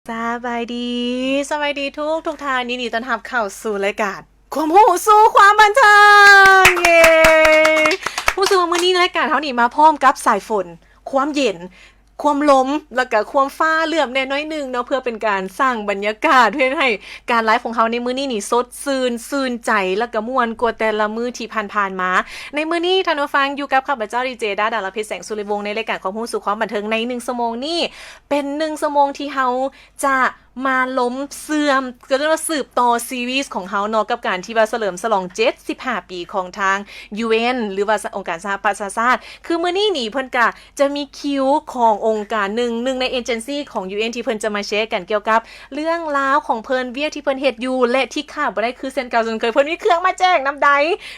สบายดีทุกท่านยินดีต้อนรับเข้าสู่รายการความรู้สู่ความบันเทิงเย้รู้สึกว่ามื้อนี้รายการเฮานี่มาพร้อมกับสายฝนความเย็นความลมแล้วก็ความฟ้าเหลื่อมแน่น้อยนึงเนาะเพื่อเป็นการสร้างบรรยากาศเพื่อให้การไลฟ์ของเฮาในมื้อนี้นี่สดชื่นใจแล้วก็ม่วนกว่าแต่ละมื้อที่ผ่านๆมาในมื้อนี้ท่านผู้ฟังอยู่กับข้าพเจ้าดีเจดาลเพชรแสงสุริวงศ์ในรายการความรู้สู่ความบันเทิงใน1ชั่วโมงนี้เป็น1ชั่วโมงที่เฮาจะมาล้มเสื่อมก็เรียกว่าสืบต่อซีรีส์ของเฮาเนาะกับการที่ว่าเฉลิมฉลอง75ปีของทาง UN หรือว่าองค์การสหประชาชาติคือมื้อนี้นี่เพิ่นก็จะมีคิวขององค์การหนึ่งในเอเจนซี่ของ UN ที่เพิ่นจะมาแชร์กันเกี่ยวกับเรื่องราวของเพิ่นเวียกที่เพิ่นเฮ็ดอยู่และที่ขาดบ่ได้คือเส้นเก่าจนเคยเพิ่นมีเครื่องมาแจ้งนำใด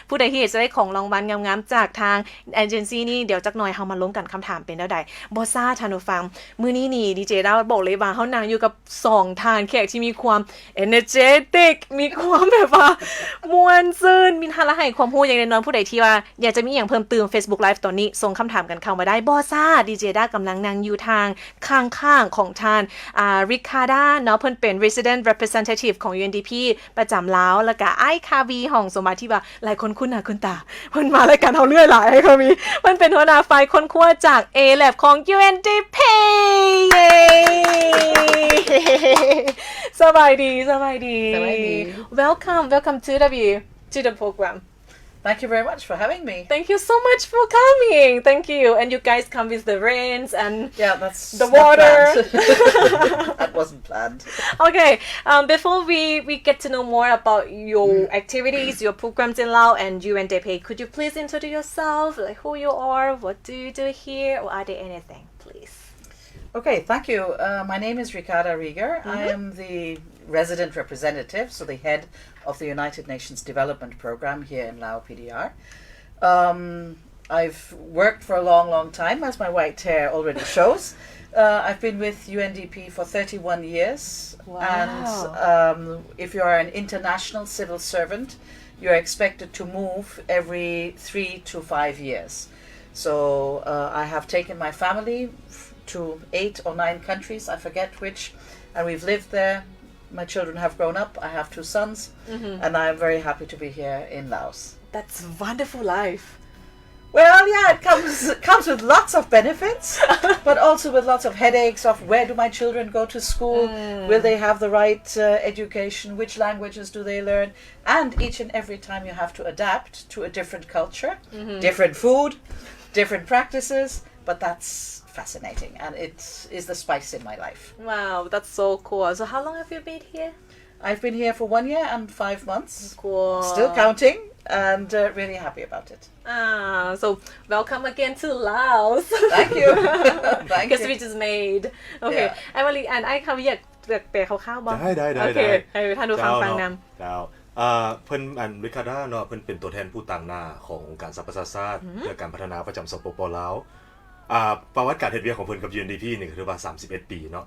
ผู้ใดเฮ็ดจะได้ของรางวัลงามๆจากทางเอเจนซี่นี่เดี๋ยวจักหน่อยเฮามาลงกันคำถามเป็นแนวใดบ่ซ่าท่านผู้ฟังมื้อนี้นี่ดีเจดาวบอกเลยว่าเฮานั่งอยู่กับ2ทานแขกที่มีความ energetic มีความแบบว่าม่วนซื่นมีทานละให้ความรู้อย่างแน่นอนผู้ใดที่ว่าอยากจะมีอย่างเพิ่มเติม Facebook Live ตอนนี้ส่งคำถามกันเข้ามาได้บอซ่าดีเจด้ากำลังนั่งอยู่ทางข้างๆของทานริคาร์ดาเนาะเพิ่นเป็น Resident Representative ของ UNDP ประจำลาวแล้วก็ไอคาวีของสมบัติที่ว่าหลายคนคุ้นหน้าคุ้นตาเพิ่นมารายการเฮาเรื่อยหลายคาวีมันเป็นหัวหน้าฝ่ายค้นคว้าจาก A-Lab ของ UNDP เย้ สบายดี Welcome to the program. Thank you very much for having me. Thank you so much for coming. Thank you. And you guys come with the rains and that's the water. That wasn't planned. Okay. Before we get to know more about your activities, your programs in Laos and UNDP, could you please introduce yourself, like who you are, what do you do here, or are there anything, please? Okay, thank you. My name is Ricarda Rieger. I am the resident representative, so the head of the United Nations Development Program here in Laos PDR. I've worked for a long time, as my white hair already shows. I've been with UNDP for 31 years. Wow. And if you are an international civil servant, you're expected to move every 3 to 5 years. So I have taken my family to 8 or 9 countries, I forget which, and we've lived there. My children have grown up. I have 2 sons, and I'm very happy to be here in Laos. That's a wonderful life. Well, yeah, it comes with lots of benefits, but also with lots of headaches of where do my children go to school, will they have the right education, which languages do they learn, and each and every time you have to adapt to a different culture, different food, different practices, but that's fascinating, and it is the spice in my life. Wow, that's so cool. So how long have you been here? I've been here for 1 year and 5 months. Cool. Still counting, and really happy about it. So welcome again to Laos. Thank you. Thank Because you. we just made. Okay. Yeah. Emily and I ค่ะอยากแปลคร่าวๆบ้าง ได้ โอเคให้ท่านดูฟังนำ เจ้าเพิ่นริคาร์ดาเนาะเพิ่นเป็นตัวแทนผู้ต่างหน้าขององค์การสหประชาชาติเพื่อการพัฒนาประจำสปป.ลาวประวัติการเฮ็ดเวียกของเพิ่นกับ UNDP นี่ก็ถือว่า31ปีเนาะ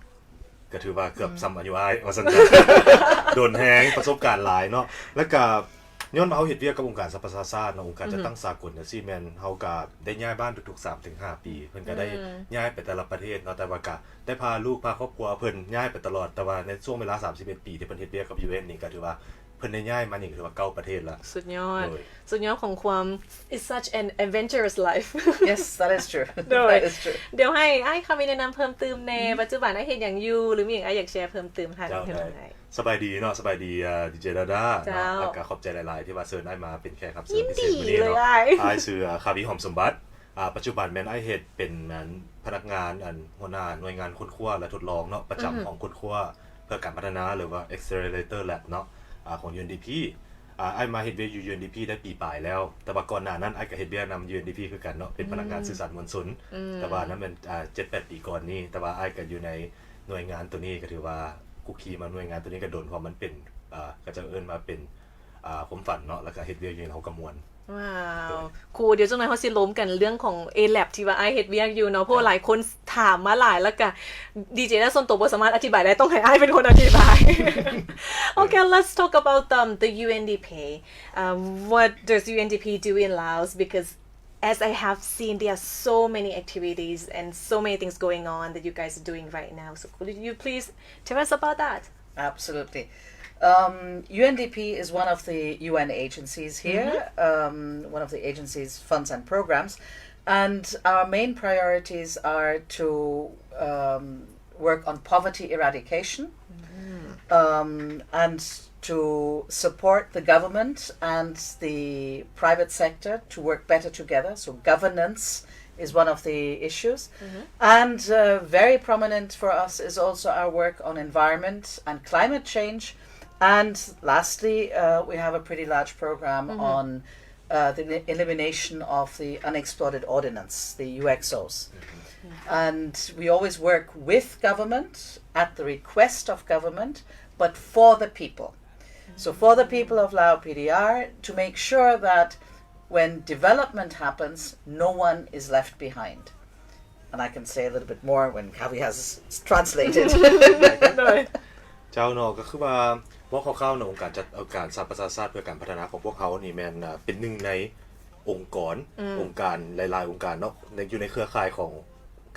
ก็ถือว่าเกือบซ้ำอายุอ้ายว่าซั่นโดนแฮงประสบการณ์หลายเนาะแล้วก็ย้อนเฮาเฮ็ดเวียกกับองค์การสหประชาชาติเนาะองค์การจัดตั้งสากลเนี่ยซี่แม่นเฮาก็ได้ย้ายบ้านทุกๆ 3-5 ปีเพิ่นก็ได้ย้ายไปแต่ละประเทศเนาะแต่ว่าก็ได้พาลูกพาครอบครัวเพิ่นย้ายไปตลอดแต่ว่าในช่วงเวลา31ปีที่เพิ่นเฮ็ดเวียกกับ UN นี่ก็ถือว่าเพิ่นได้ย้ายมานี่ก็ถือว่า9ประเทศละสุดยอดของความ It's such an adventurous life. Yes, that is true. เดี๋ยวให้อ้ายคำแนะนำเพิ่มเติมในปัจจุบันอ้ายเฮ็ดหยังอยู่หรือมีหยังอ้ายอยากแชร์เพิ่มเติมค่ะเพิ่นได้สบายดีเนาะสบายดีดีเจดาเนาะแล้วก็ขอบใจหลายๆที่ว่าเชิญอ้ายมาเป็นแขกรับเชิญพิเศษมื้อนี้เนาะอ้ายชื่อคาวิหอมสมบัติปัจจุบันแม่นอ้ายเฮ็ดเป็นพนักงานหัวหน้าหน่วยงานค้นคว้าและทดลองเนาะประจำของค้นคว้าเพื่อการพัฒนาหรือว่า Accelerator Lab เนาะของ UNDP อ้ายมาเฮ็ดเวียกอยู่ UNDP ได้ปีปลายแล้วแต่ว่าก่อนหน้านั้นอ้ายก็เฮ็ดเวียกนำ UNDP คือกันเนาะเป็นพนักงานสื่อสารมวลชนแต่ว่านั้นเป็น7-8 ปีก่อนนี้แต่ว่าอ้ายก็อยู่ในหน่วยงานตัวนี้ก็ถือว่าคุกคีมาหน่วยงานตัวนี้ก็โดนเพราะมันเป็นก็จะเอิ้นมาเป็นผมฝันเนาะแล้วก็เฮ็ดเวียกอยู่เฮาก็ม่วนว้าวครูเดี๋ยวจังได๋เฮาสิล้มกันเรื่องของ A-Lab ที่ว่าอ้ายเฮ็ดเวียกอยู่เนาะเพราะหลายคนถามมาหลายแล้วก็ดีเจได้ส่วนตัวบ่สามารถอธิบายได้ต้องให้อ้ายเป็นคนอธิบาย Okay, let's talk about the UNDP. What does UNDP do in Laos? Because as I have seen, there are so many activities and so many things going on that you guys are doing right now. So could you please tell us about that? Absolutely. UNDP is one of the UN agencies here, one of the agency's funds and programs. And our main priorities are to work on poverty eradication and to support the government and the private sector to work better together. So governance is one of the issues. And very prominent for us is also our work on environment and climate change. And lastly, we have a pretty large program on the elimination of the unexploded ordnance, the UXOs. And we always work with government, at the request of government, but for the people. So for the people of Lao PDR, to make sure that when development happens, no one is left behind. And I can say a little bit more when Kavi has translated. เจ้าเนาะก็คือว่าพวกเขาเข้าในองค์การจัดการสหประชาชาติเพื่อการพัฒนาของพวกเขานี่แม่นเป็นหนึ่งในองค์การหลายๆองค์การเนาะอยู่ในเครือข่ายของ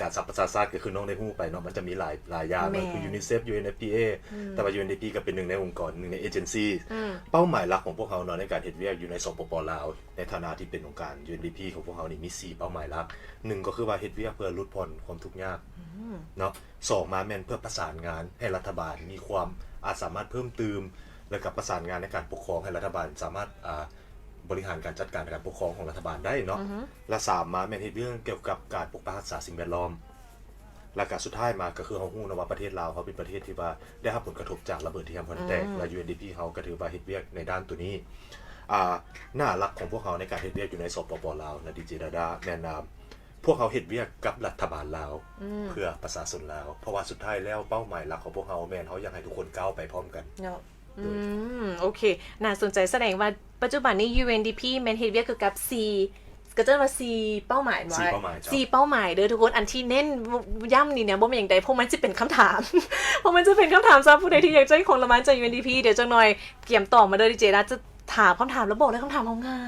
การสหประชาชาติก็คือน้องได้ฮู้ไปเนาะมันจะมีหลายอย่างคือ UNICEF UNFPA แต่ว่า UNDP ก็เป็นหนึ่งในองค์กรหนึ่งในเอเจนซี่เป้าหมายหลักของพวกเขาเนาะในการเฮ็ดเวียกอยู่ในสปป.ลาวในฐานะที่เป็นองค์การ UNDP ของพวกเขานี่มี4เป้าหมายหลัก1ก็คือว่าเฮ็ดเวียกเพื่อลดผ่อนความทุกข์ยากเนาะ2มาแม่นเพื่อประสานงานให้รัฐบาลมีความสามารถเพิ่มเติมและกับประสานงานในการปกครองให้รัฐบาลสามารถบริหารการจัดการการปกครองของรัฐบาลได้เนาะและ3มาแม่นเฮ็ดเรื่องเกี่ยวกับการปกปักรักษาสิ่งแวดล้อมและก็สุดท้ายมาก็คือเฮาฮู้นะว่าประเทศลาวเขาเป็นประเทศที่ว่าได้รับผลกระทบจากระเบิดที่ทำพลแตกและ UNDP เฮาก็ถือว่าเฮ็ดเวียกในด้านตัวนี้หน้าหลักของพวกเขาในการเฮ็ดเวียกอยู่ในสปป.ลาวนะดีเจดาแม่นพวกเขาเฮ็ดเวียกกับรัฐบาลลาวเพื่อประชาชนลาวเพราะว่าสุดท้ายแล้วเป้าหมายหลักของพวกเขาแม่นเฮาอยากให้ทุกคนก้าวไปพร้อมกันโอเคน่าสนใจแสดงว่าปัจจุบันนี้ UNDP แม่นเฮ็ดเวียกเกี่ยวกับ4ก็จะว่า4เป้าหมายไว้4เป้าหมายเด้อทุกคนอันที่เน้นย้ำนี่เนี่ยบ่แม่นหยังใดเพราะมันสิเป็นคำถามเพราะมันจะเป็นคำถามสำหรับผู้ใดที่อยากจะให้ของรางวัลจาก UNDP เดี๋ยวจังหน่อยเกี่ยมต่อมาเด้อดิเจนะจะถามคำถามแล้วบอกเลยคำถามเขาง่า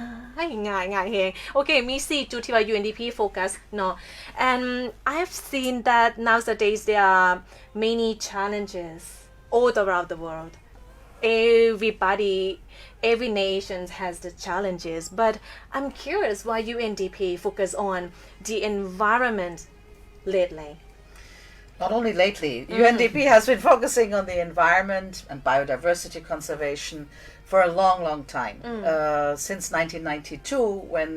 ยเฮงโอเคมี4จุดที่ว่า UNDP focus เนาะ and I've seen that nowadays there are many challenges all around the world every nation has the challenges but I'm curious why UNDP focus on the environment lately. Not only lately, UNDP has been focusing on the environment and biodiversity conservation for a long time. Since 1992, when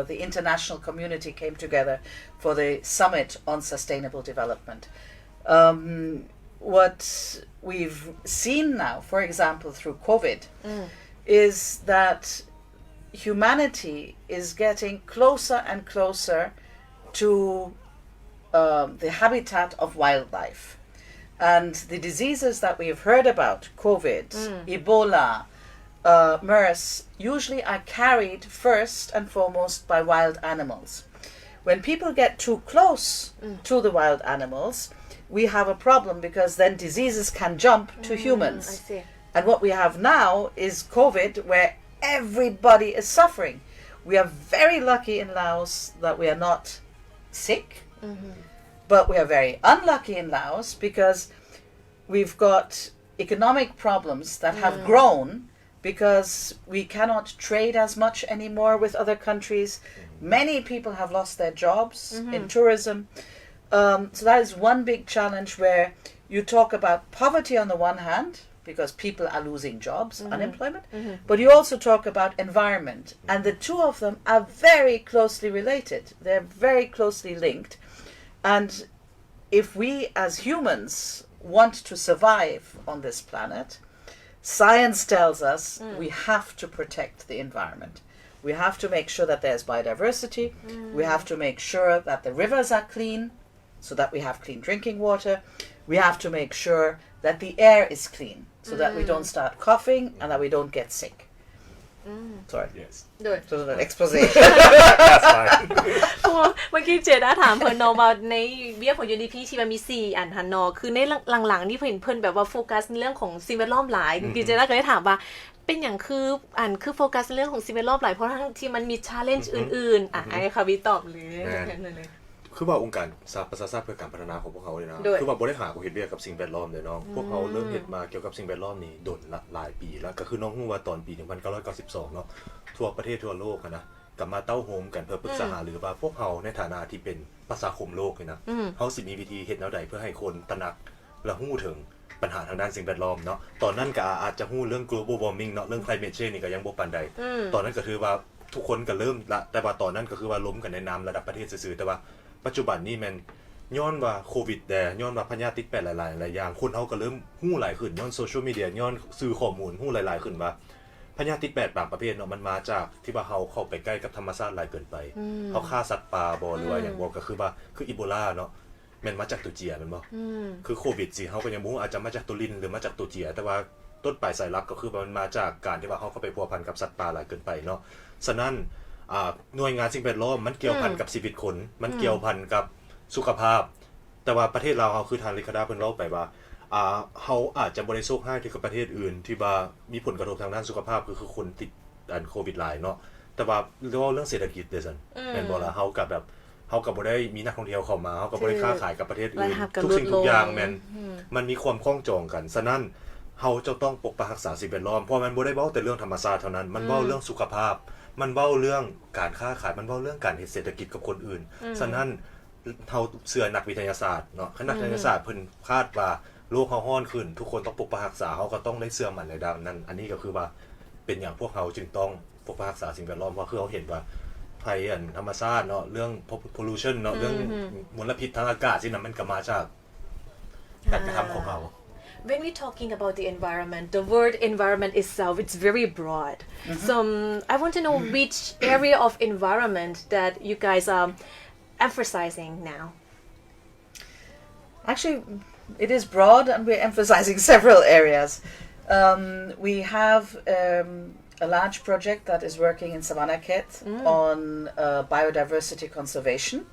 the international community came together for the Summit on Sustainable Development. What we've seen now, for example, through COVID, is that humanity is getting closer and closer to the habitat of wildlife. And the diseases that we have heard about, COVID, Ebola, MERS, usually are carried first and foremost by wild animals. When people get too close to the wild animals, we have a problem because then diseases can jump to humans. I see. And what we have now is COVID, where everybody is suffering. We are very lucky in Laos that we are not sick, but we are very unlucky in Laos because we've got economic problems that have grown because we cannot trade as much anymore with other countries. Many people have lost their jobs in tourism. So that is one big challenge where you talk about poverty on the one hand, because people are losing jobs, unemployment, but you also talk about environment. And the two of them are very closely related. They're very closely linked. And if we as humans want to survive on this planet, science tells us we have to protect the environment. We have to make sure that there's biodiversity. We have to make sure that the rivers are clean, so that we have clean drinking water. We have to make sure that the air is clean, so that we don't start coughing and that we don't get sick. Sorry. Yes. So an exposition. That's fine. เมื่อ กี้เจด้าถามเพิ่นเนาะว่าในเวียกของ UNDP ที่มันมี4อันหันเนาะคือในหลังๆนี่เพิ่นแบบว่าโฟกัสในเรื่องของสิ่งแวดล้อมหลายกี้เจด้าก็เลยถามว่าเป็นอย่างคือโฟกัสในเรื่องของสิ่งแวดล้อมหลายเพราะทั้งที่มันมี challenge อื่นๆไอ้ค่ะพี่ตอบเลยคือว่าองค์การสหประชาชาติเพื่อการพัฒนาของพวกเขาเลยนะคือว่าบ่ได้หาเฮ็ดเวียกกับสิ่งแวดล้อมเลยเนาะพวกเขาเริ่มเฮ็ดมาเกี่ยวกับสิ่งแวดล้อมนี่ดนหลายปีแล้วก็คือน้องฮู้ว่าตอนปี1992เนาะทั่วประเทศทั่วโลกนะกลับมาเต้าโฮมกันเพื่อปรึกษาหารือว่าพวกเขาในฐานะที่เป็นประชาคมโลกเลยนะเฮาสิมีวิธีเฮ็ดแนวใดเพื่อให้คนตระหนักและฮู้ถึงปัญหาทางด้านสิ่งแวดล้อมเนาะตอนนั้นก็อาจจะฮู้เรื่อง global warming เนาะเรื่อง climate change นี่ก็ยังบ่ปานใดตอนนั้นก็คือว่าทุกคนก็เริ่มละแต่ว่าตอนนั้นก็คือว่าล้มกันในนามระดับประเทศซื่อๆแต่ว่าปัจจุบันนี้แม่นย้อนว่าโควิดย้อนว่าพยาธิติดแปดหลายๆอย่างคนเฮาก็เริ่มฮู้หลายขึ้นย้อนโซเชียลมีเดียย้อนสื่อข้อมูลฮู้หลายๆขึ้นว่าพยาธิติดแปดบางประเภทเนาะมันมาจากที่ว่าเฮาเข้าไปใกล้กับธรรมชาติหลายเกินไปเฮาฆ่าสัตว์ป่าบ่หรือว่าหยังบ่ก็คือว่าคืออีโบลาเนาะแม่นมาจากตัวเจียแม่นบ่คือโควิดสิเฮาก็ยังบ่ฮู้อาจจะมาจากตัวลินหรือมาจากตัวเจียแต่ว่าต้นปลายสายหลักก็คือมันมาจากการที่ว่าเฮาเข้าไปพัวพันกับสัตว์ป่าหลายเกินไปเนาะฉะนั้นหน่วยงานสิ่งแวดล้อมมันเกี่ยวพันกับชีวิตคนมันเกี่ยวพันกับสุขภาพแต่ว่าประเทศเราเฮาคือทางลิคดาเพิ่นเล่าไปว่าเฮาอาจจะบ่ได้โชคร้ายที่กับประเทศอื่นที่ว่ามีผลกระทบทางด้านสุขภาพคือคนติดโควิดหลายเนาะแต่ว่าเรื่องเศรษฐกิจเด้อซั่นแม่นบ่ล่ะเฮาก็บ่ได้มีนักท่องเที่ยวเข้ามาเฮาก็บ่ได้ค้าขายกับประเทศอื่นทุกสิ่งทุกอย่างแม่นมันมีความคล้องจองกันฉะนั้นเฮาจะต้องปกปักรักษาสิ่งแวดล้อมเพราะมันบ่ได้เว้าแต่เรื่องธรรมชาติเท่านั้นมันเว้าเรื่องสุขภาพมันเว้าเรื่องการค้าขายมันเว้าเรื่องการเฮ็ดเศรษฐกิจกับคนอื่นฉะนั้นเฮาเชื่อนักวิทยาศาสตร์เนาะนักวิทยาศาสตร์เพิ่นคาดว่าโลกเฮาร้อนขึ้นทุกคนต้องปกปักรักษาเฮาก็ต้องได้เชื่อมั่นในด้านนั้นอันนี้ก็คือว่าเป็นอย่างพวกเฮาจึงต้องปกปักรักษาสิ่งแวดล้อมเพราะคือเฮาเห็นว่าภัยธรรมชาติเนาะเรื่อง pollution เนาะเรื่องมลพิษทางอากาศที่นั้นมันก็มาจากการกระทำของเฮาWhen we're talking about the environment, the word environment itself, it's very broad. So I want to know which area of environment that you guys are emphasizing now. Actually, it is broad and we're emphasizing several areas. We have a large project that is working in Savannakhet on biodiversity conservation.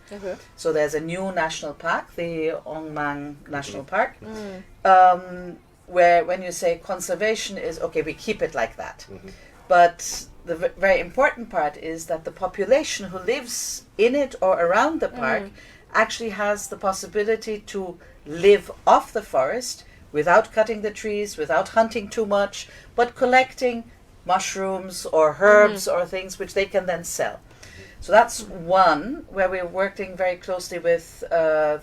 So there's a new national park, the Ongmang National Park, where when you say conservation is, okay, we keep it like that. But the very important part is that the population who lives in it or around the park actually has the possibility to live off the forest without cutting the trees, without hunting too much, but collecting mushrooms or herbs or things which they can then sell. So that's one where we're working very closely with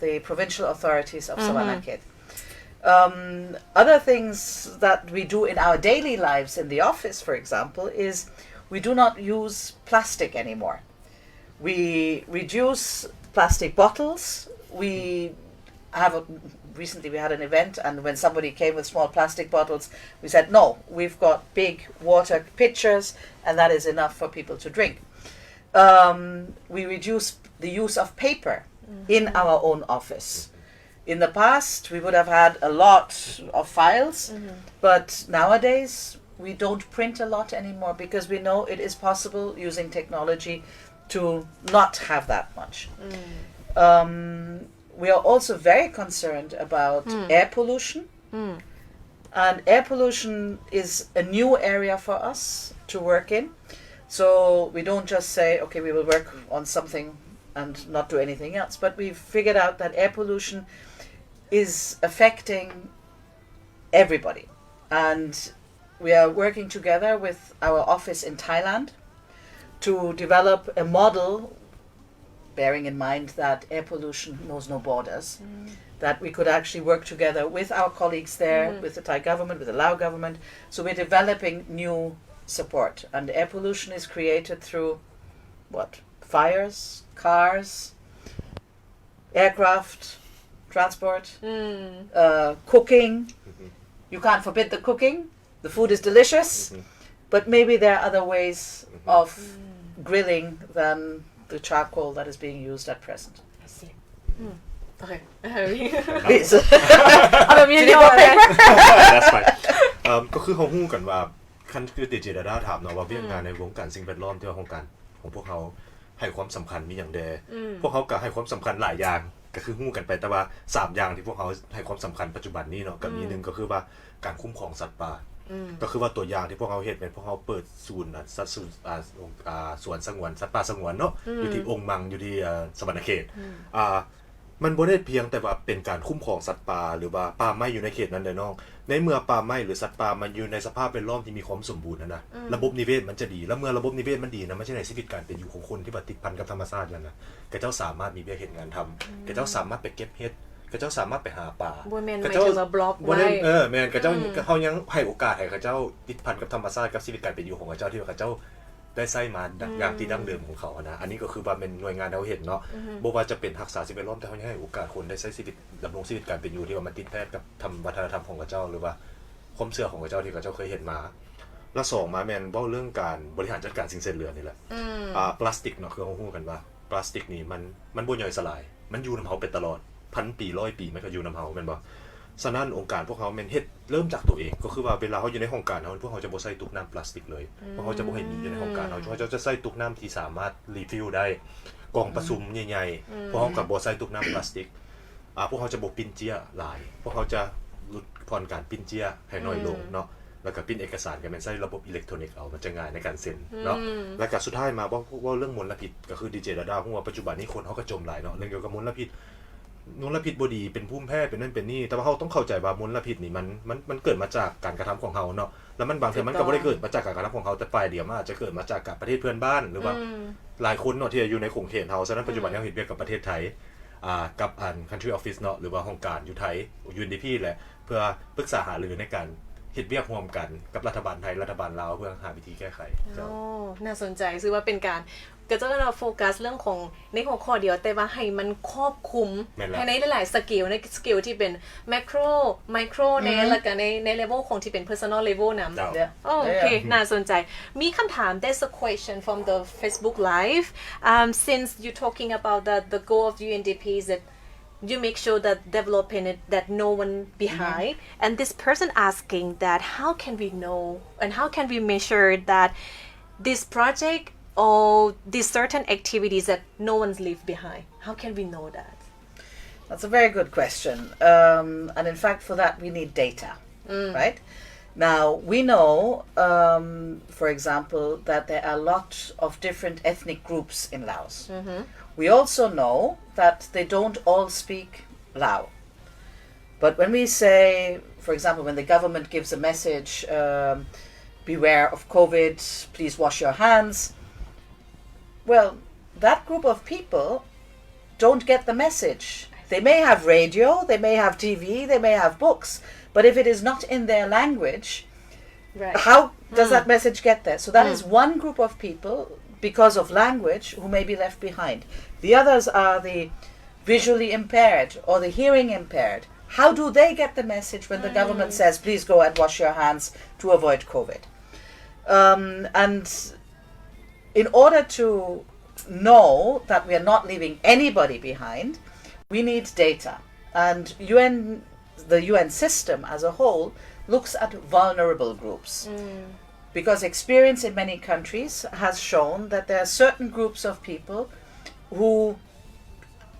the provincial authorities of Savannakhet. Other things that we do in our daily lives in the office, for example, is we do not use plastic anymore. We reduce plastic bottles. Recently we had an event and when somebody came with small plastic bottles, we said, no, we've got big water pitchers and that is enough for people to drink. We reduce the use of paper in our own office. In the past, we would have had a lot of files, but nowadays we don't print a lot anymore because we know it is possible using technology to not have that much. We are also very concerned about air pollution. And air pollution is a new area for us to work in. So we don't just say, okay, we will work on something and not do anything else. But we've figured out that air pollution is affecting everybody. And we are working together with our office in Thailand to develop a model bearing in mind that air pollution knows no borders, that we could actually work together with our colleagues there, with the Thai government, with the Lao government. So we're developing new support. And air pollution is created through, fires, cars, aircraft, transport, cooking. You can't forbid the cooking. The food is delicious. But maybe there are other ways of grilling than the charcoal that is being used at present. I see. Okay. Please. That's fine. ก็คือเขาฮู้กันว่าคันคือเจดาถามเนาะว่าเวียกงานในวงการสิ่งแวดล้อมที่ว่าของพวกเขา ให้ความสำคัญมีหยังแดพวกเขาก็ให้ความสำคัญหลายอย่างก็คือฮู้กันไปแต่ว่า3อย่างที่พวกเขาให้ความสำคัญปัจจุบันนี้เนาะกับมีนึงก็คือว่าการคุ้มครองสัตว์ป่าก็คือว่าตัวอย่างที่พวกเขาเฮ็ดเป็นพวกเขาเปิดศูนย์สัตว์สวนสงวนสัตว์ป่าสงวนเนาะอยู่ที่องค์มังอยู่ที่สวรรณเขตมันบ่ได้เพียงแต่ว่าเป็นการคุ้มครองสัตว์ป่าหรือว่าป่าไม้อยู่ในเขตนั้นเด้อน้องในเมื่อป่าไม้หรือสัตว์ป่ามันอยู่ในสภาพแวดล้อมที่มีความสมบูรณ์นะระบบนิเวศมันจะดีแล้วเมื่อระบบนิเวศมันดีนะมันจะได้ชีวิตการเป็นอยู่ของคนที่ติดพันกับธรรมชาตินั่นน่ะก็เจ้าสามารถมีเวียกเฮ็ดงานทำก็เจ้าสามารถไปเก็บเฮ็ดก็เจ้าสามารถไปหาป่าก็เจ้าบล็อกไว้แม่นก็เจ้าเขายังให้โอกาสให้เขาเจ้าติดพันกับธรรมชาติกับชีวิตการเป็นอยู่ของเขาเจ้าที่เขาเจ้าได้ใช้มาอย่างที่ดั้งเดิมของเขานะอันนี้ก็คือว่าเป็นหน่วยงานเราเห็นเนาะบ่ว่าจะเป็นรักษาสิ่งแวดล้อมแต่เขายังให้โอกาสคนได้ใช้ชีวิตดำรงชีวิตการเป็นอยู่ที่ว่ามันติดแพทย์กับวัฒนธรรมของเขาเจ้าหรือว่าความเชื่อของเขาเจ้าที่เขาเจ้าเคยเห็นมาแล้ว2มาแม่นเว้าเรื่องการบริหารจัดการสิ่งเศษเหลือนี่แหละพลาสติกเนาะคือเราฮู้กันว่าพลาสติกนี่มันบ่ย่อยสลายมันอยู่นำเฮาไปตลอด1,000 ปี100 ปีมันก็อยู่นำเฮาแม่นบ่ฉะนั้นองค์การพวกเขาแม่นเฮ็ดเริ่มจากตัวเองก็คือว่าเวลาเฮาอยู่ในห้องการเฮาพวกเขาจะบ่ใส่ตุกน้ำพลาสติกเลยเพราะเขาจะบ่ให้มีอยู่ในห้องการเฮาเขาจะใส่ตุกน้ำที่สามารถรีฟิลได้กล่องประชุมใหญ่ๆพวกเขาก็บ่ใส่ตุกน้ำพลาสติกพวกเขาจะบ่ปิ้นเจี้ยหลายพวกเขาจะลดผ่อนการปิ้นเจี้ยให้น้อยลงเนาะแล้วก็ปิ้นเอกสารก็แม่นใช้ระบบอิเล็กทรอนิกส์เอามันจะง่ายในการเซ็นเนาะแล้วก็สุดท้ายมาว่าเรื่องมลพิษก็คือดีเจดาฮู้ว่าปัจจุบันนี้คนเฮาก็จมหลายเนาะเรื่องเกี่ยวกับมลพิษบ่ดีเป็นภูมิแพ้เป็นนั่นเป็นนี่แต่ว่าเฮาต้องเข้าใจว่ามลพิษนี่มันเกิดมาจากการกระทำของเฮาเนาะแล้วมันบางทีมันก็บ่ได้เกิดมาจากการกระทำของเฮาแต่ฝ่ายเดียวมันอาจจะเกิดมาจากกับประเทศเพื่อนบ้านหรือว่าหลายคนเนาะที่อยู่ในขงเขตเฮาฉะนั้นปัจจุบันเฮาเฮ็ดเวียกกับประเทศไทยกับcountry office เนาะหรือว่าองค์การอยู่ไทย UNDP แหละเพื่อปรึกษาหารือในการเฮ็ดเวียกร่วมกันกับรัฐบาลไทยรัฐบาลลาวเพื่อหาวิธีแก้ไขน่าสนใจคือว่าเป็นการก็จะเราโฟกัสเรื่องของในหัวข้อเดียวแต่ว่าให้มันครอบคลุมให้ในหลายๆสเกลในสเกลที่เป็นแมคโครไมโครในแล้วก็ในเลเวลของที่เป็น personal level นำโอเคน่าสนใจมีคำถาม there's a question from the Facebook live since you talking about the goal of UNDP is that you make sure that developing it that no one behind and this person asking that how can we know and how can we measure that this project or these certain activities that no one's left behind how can we know that that's a very good question and in fact for that we need data right now we know for example that there are a lot of different ethnic groups in Laos we also know that they don't all speak Lao but when we say for example when the government gives a message beware of COVID please wash your hands well that group of people don't get the message they may have radio they may have TV they may have books but if it is not in their language how does that message get there so that is one group of people because of language who may be left behind the others are the visually impaired or the hearing impaired how do they get the message when the government says please go and wash your hands to avoid COVID and in order to know that we are not leaving anybody behind we need data and the UN system as a whole looks at vulnerable groups because experience in many countries has shown that there are certain groups of people who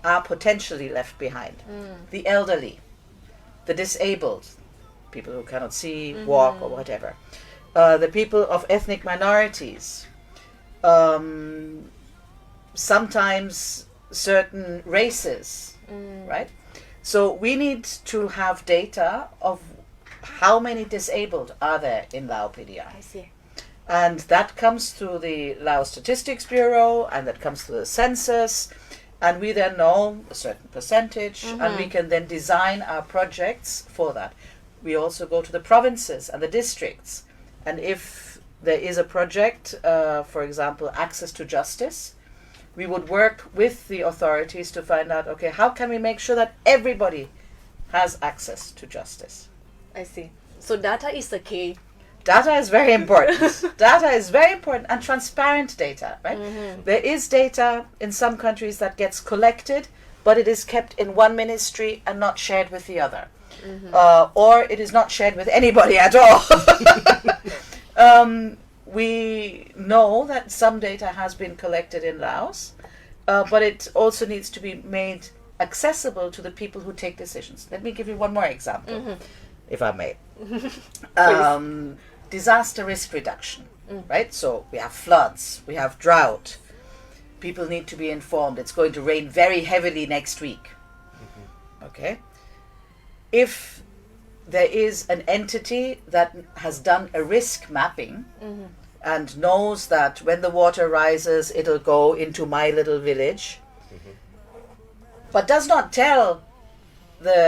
are potentially left behind the elderly the disabled people who cannot see walk or whatever the people of ethnic minorities sometimes certain races right so we need to have data of how many disabled are there in Lao PDI I see and that comes through the Lao Statistics Bureau and that comes through the census and we then know a certain percentage and we can then design our projects for that we also go to the provinces and the districts and if there is a project for example access to justice we would work with the authorities to find out okay how can we make sure that everybody has access to justice I see so data is the key data is very important data is very important and transparent data right there is data in some countries that gets collected but it is kept in one ministry and not shared with the other or it is not shared with anybody at all we know that some data has been collected in Laos, but it also needs to be made accessible to the people who take decisions. Let me give you one more example, if I may. Disaster risk reduction, right? So we have floods, we have drought. People need to be informed. It's going to rain very heavily next week. Okay? If there is an entity that has done a risk mapping and knows that when the water rises, it'll go into my little village, but does not tell the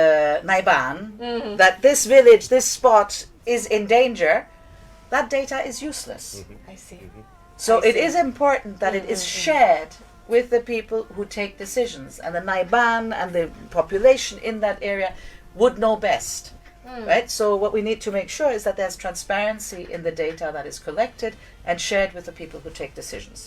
Naiban that this village, this spot is in danger, that data is useless. I see. So it is important that it is shared with the people who take decisions, and the Naiban and the population in that area would know best. Right? So what we need to make sure is that there's transparency in the data that is collected and shared with the people who take decisions.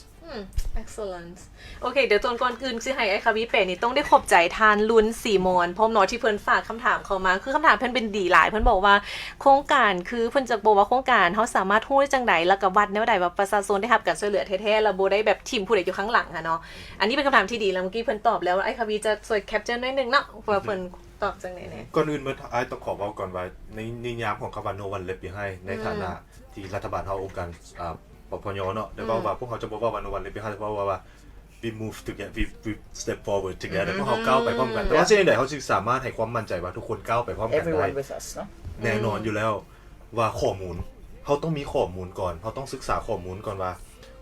Excellent โอเคเดี๋ยวตอนก่อนอื่นสิให้ไอ้คาวิเป้นี่ต้องได้ขอบใจทานลุนสีมอนพร้อมเนาะที่เพิ่นฝากคำถามเข้ามาคือคำถามเพิ่นเป็นดีหลายเพิ่นบอกว่าโครงการคือเพิ่นจะบอกว่าโครงการเฮาสามารถฮู้ได้จังไดแล้วก็วัดแนวใดว่าประชาชนได้รับการช่วยเหลือแท้ๆแล้วบ่ได้แบบทีมผู้ใดอยู่ข้างหลังค่ะเนาะอันนี้เป็นคำถามที่ดีแล้วเมื่อกี้เพิ่นตอบแล้วไอ้คาวิจะช่วยแคปเจอร์หน่อยนึงเนาะว่าเพิ่นตอบจังได๋แน่ก่อนอื่นเมื่อไอ้ต้องขอเว้าก่อนว่าในนิยามของคำว่า no one left behind ในฐานะที่รัฐบาลเฮาองค์การปปยเนาะได้ว่าพวกเขาจะบอกว่า no one left behind เพราะว่าwe move together we step forward together พวกเขาก้าวไปพร้อมกันแต่ว่าสิ่งใดเขาจึงสามารถให้ความมั่นใจว่าทุกคนก้าวไปพร้อมกันได้ Everyone with us, no? แน่นอนอยู่แล้วว่าข้อมูลเขาต้องมีข้อมูลก่อนเขาต้องศึกษาข้อมูลก่อนว่า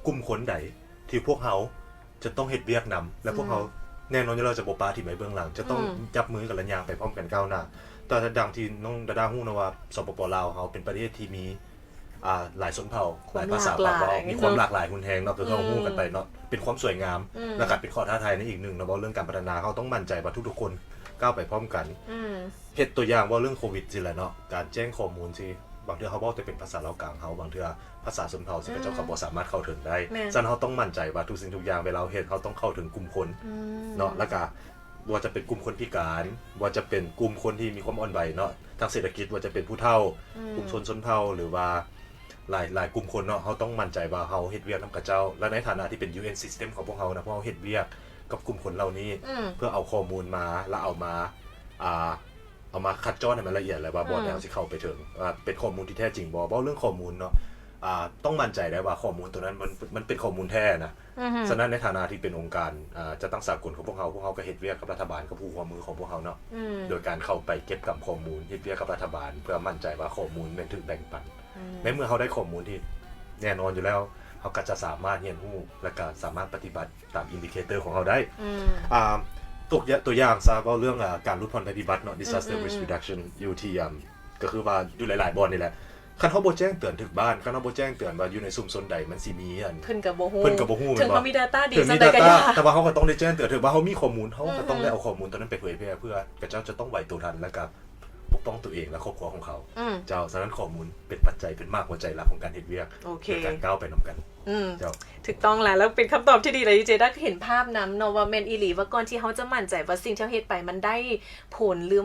กลุ่มคนใดที่พวกเขาจะต้องเฮ็ดเวียกนำและพวกเขาแน่นอนอยู่แล้วจะบ่ปาที่ไว้เบื้องหลังจะต้องจับมือกันและย่างไปพร้อมกันก้าวหน้าแต่ดังที่น้องดาดาฮู้นะว่าสปปลาวเฮาเป็นประเทศที่มีหลายชนเผ่าหลายภาษาเว้ามีความหลากหลายรุนแรงเนาะคือเฮาฮู้กันไปเนาะเป็นความสวยงามและก็เป็นข้อท้าทายในอีกหนึ่งเนาะเรื่องการพัฒนาเขาต้องมั่นใจว่าทุกๆคนก้าวไปพร้อมกันเฮ็ดตัวอย่างว่าเรื่องโควิดสิแหละเนาะการแจ้งข้อมูลที่บางเทื่อเขาเว้าแต่เป็นภาษาลาวกลางเฮาบางเทื่อภาษาชนเผ่าสิเจ้าเขาบ่สามารถเข้าถึงได้ฉะนั้นเฮาต้องมั่นใจว่าทุกสิ่งทุกอย่างเวลาเฮ็ดเฮาต้องเข้าถึงกลุ่มคนเนาะแล้วก็ว่าจะเป็นกลุ่มคนพิการว่าจะเป็นกลุ่มคนที่มีความอ่อนไหวเนาะทางเศรษฐกิจว่าจะเป็นผู้เฒ่ากลุ่มชนเผ่าหรือว่าหลายกลุ่มคนเนาะเฮาต้องมั่นใจว่าเฮาเฮ็ดเวียกนำกับเจ้าและในฐานะที่เป็น UN system ของพวกเฮานะพวกเฮาเฮ็ดเวียกกับกลุ่มคนเหล่านี้เพื่อเอาข้อมูลมาแล้วเอามาคัดจ้อนให้มันละเอียดเลยว่าบ่แนวสิเข้าไปถึงว่าเป็นข้อมูลที่แท้จริงบ่เรื่องข้อมูลเนาะต้องมั่นใจได้ว่าข้อมูลตัวนั้นมันเป็นข้อมูลแท้นะฉะนั้นในฐานะที่เป็นองค์การจะตั้งสากลของพวกเฮาก็เฮ็ดเวียกกับรัฐบาลกับผู้ร่วมมือของพวกเฮาเนาะโดยการเข้าไปเก็บกับข้อมูลเฮ็ดเวียกกับรัฐบาลเพื่อมั่นใจว่าข้อมูลมันถูกแบ่งปันในเมื่อเฮาได้ข้อมูลที่แน่นอนอยู่แล้วเฮาก็จะสามารถเรียนรู้และก็สามารถปฏิบัติตามอินดิเคเตอร์ของเฮาได้ตัวอย่างซะว่าเรื่องการลดผลภัยพิบัติเนาะ disaster risk reduction อยู่ที่ก็คือว่าอยู่หลายๆบ่อนนี่แหละคันเฮาบ่แจ้งเตือนถึงบ้านคันเฮาบ่แจ้งเตือนว่าอยู่ในชุมชนใดมันสิมีเพิ่นก็บ่ฮู้ถึงเขามี data ดีซั่นใดก็ยากแต่ว่าเฮาก็ต้องได้แจ้งเตือนถึงว่าเฮามีข้อมูลเฮาก็ต้องได้เอาข้อมูลตัวนั้นไปเผยแพร่เพื่อกระเจ้าจะต้องไหวตัวทันและก็ปกป้องตัวเองและครอบครัวของเขาเจ้าฉะนั้นข้อมูลเป็นปัจจัยเป็นมากหัวใจหลักของการเฮ็ดเวียกการก้าวไปนำกันเจ้าถูกต้องแล้วเป็นคำตอบที่ดีเลยเจได้เห็นภาพนำเนาะว่าแม่นอีหลีว่าก่อนที่เฮาจะมั่นใจว่าสิ่งที่เฮาเฮ็ดไปมันได้ผลหรือ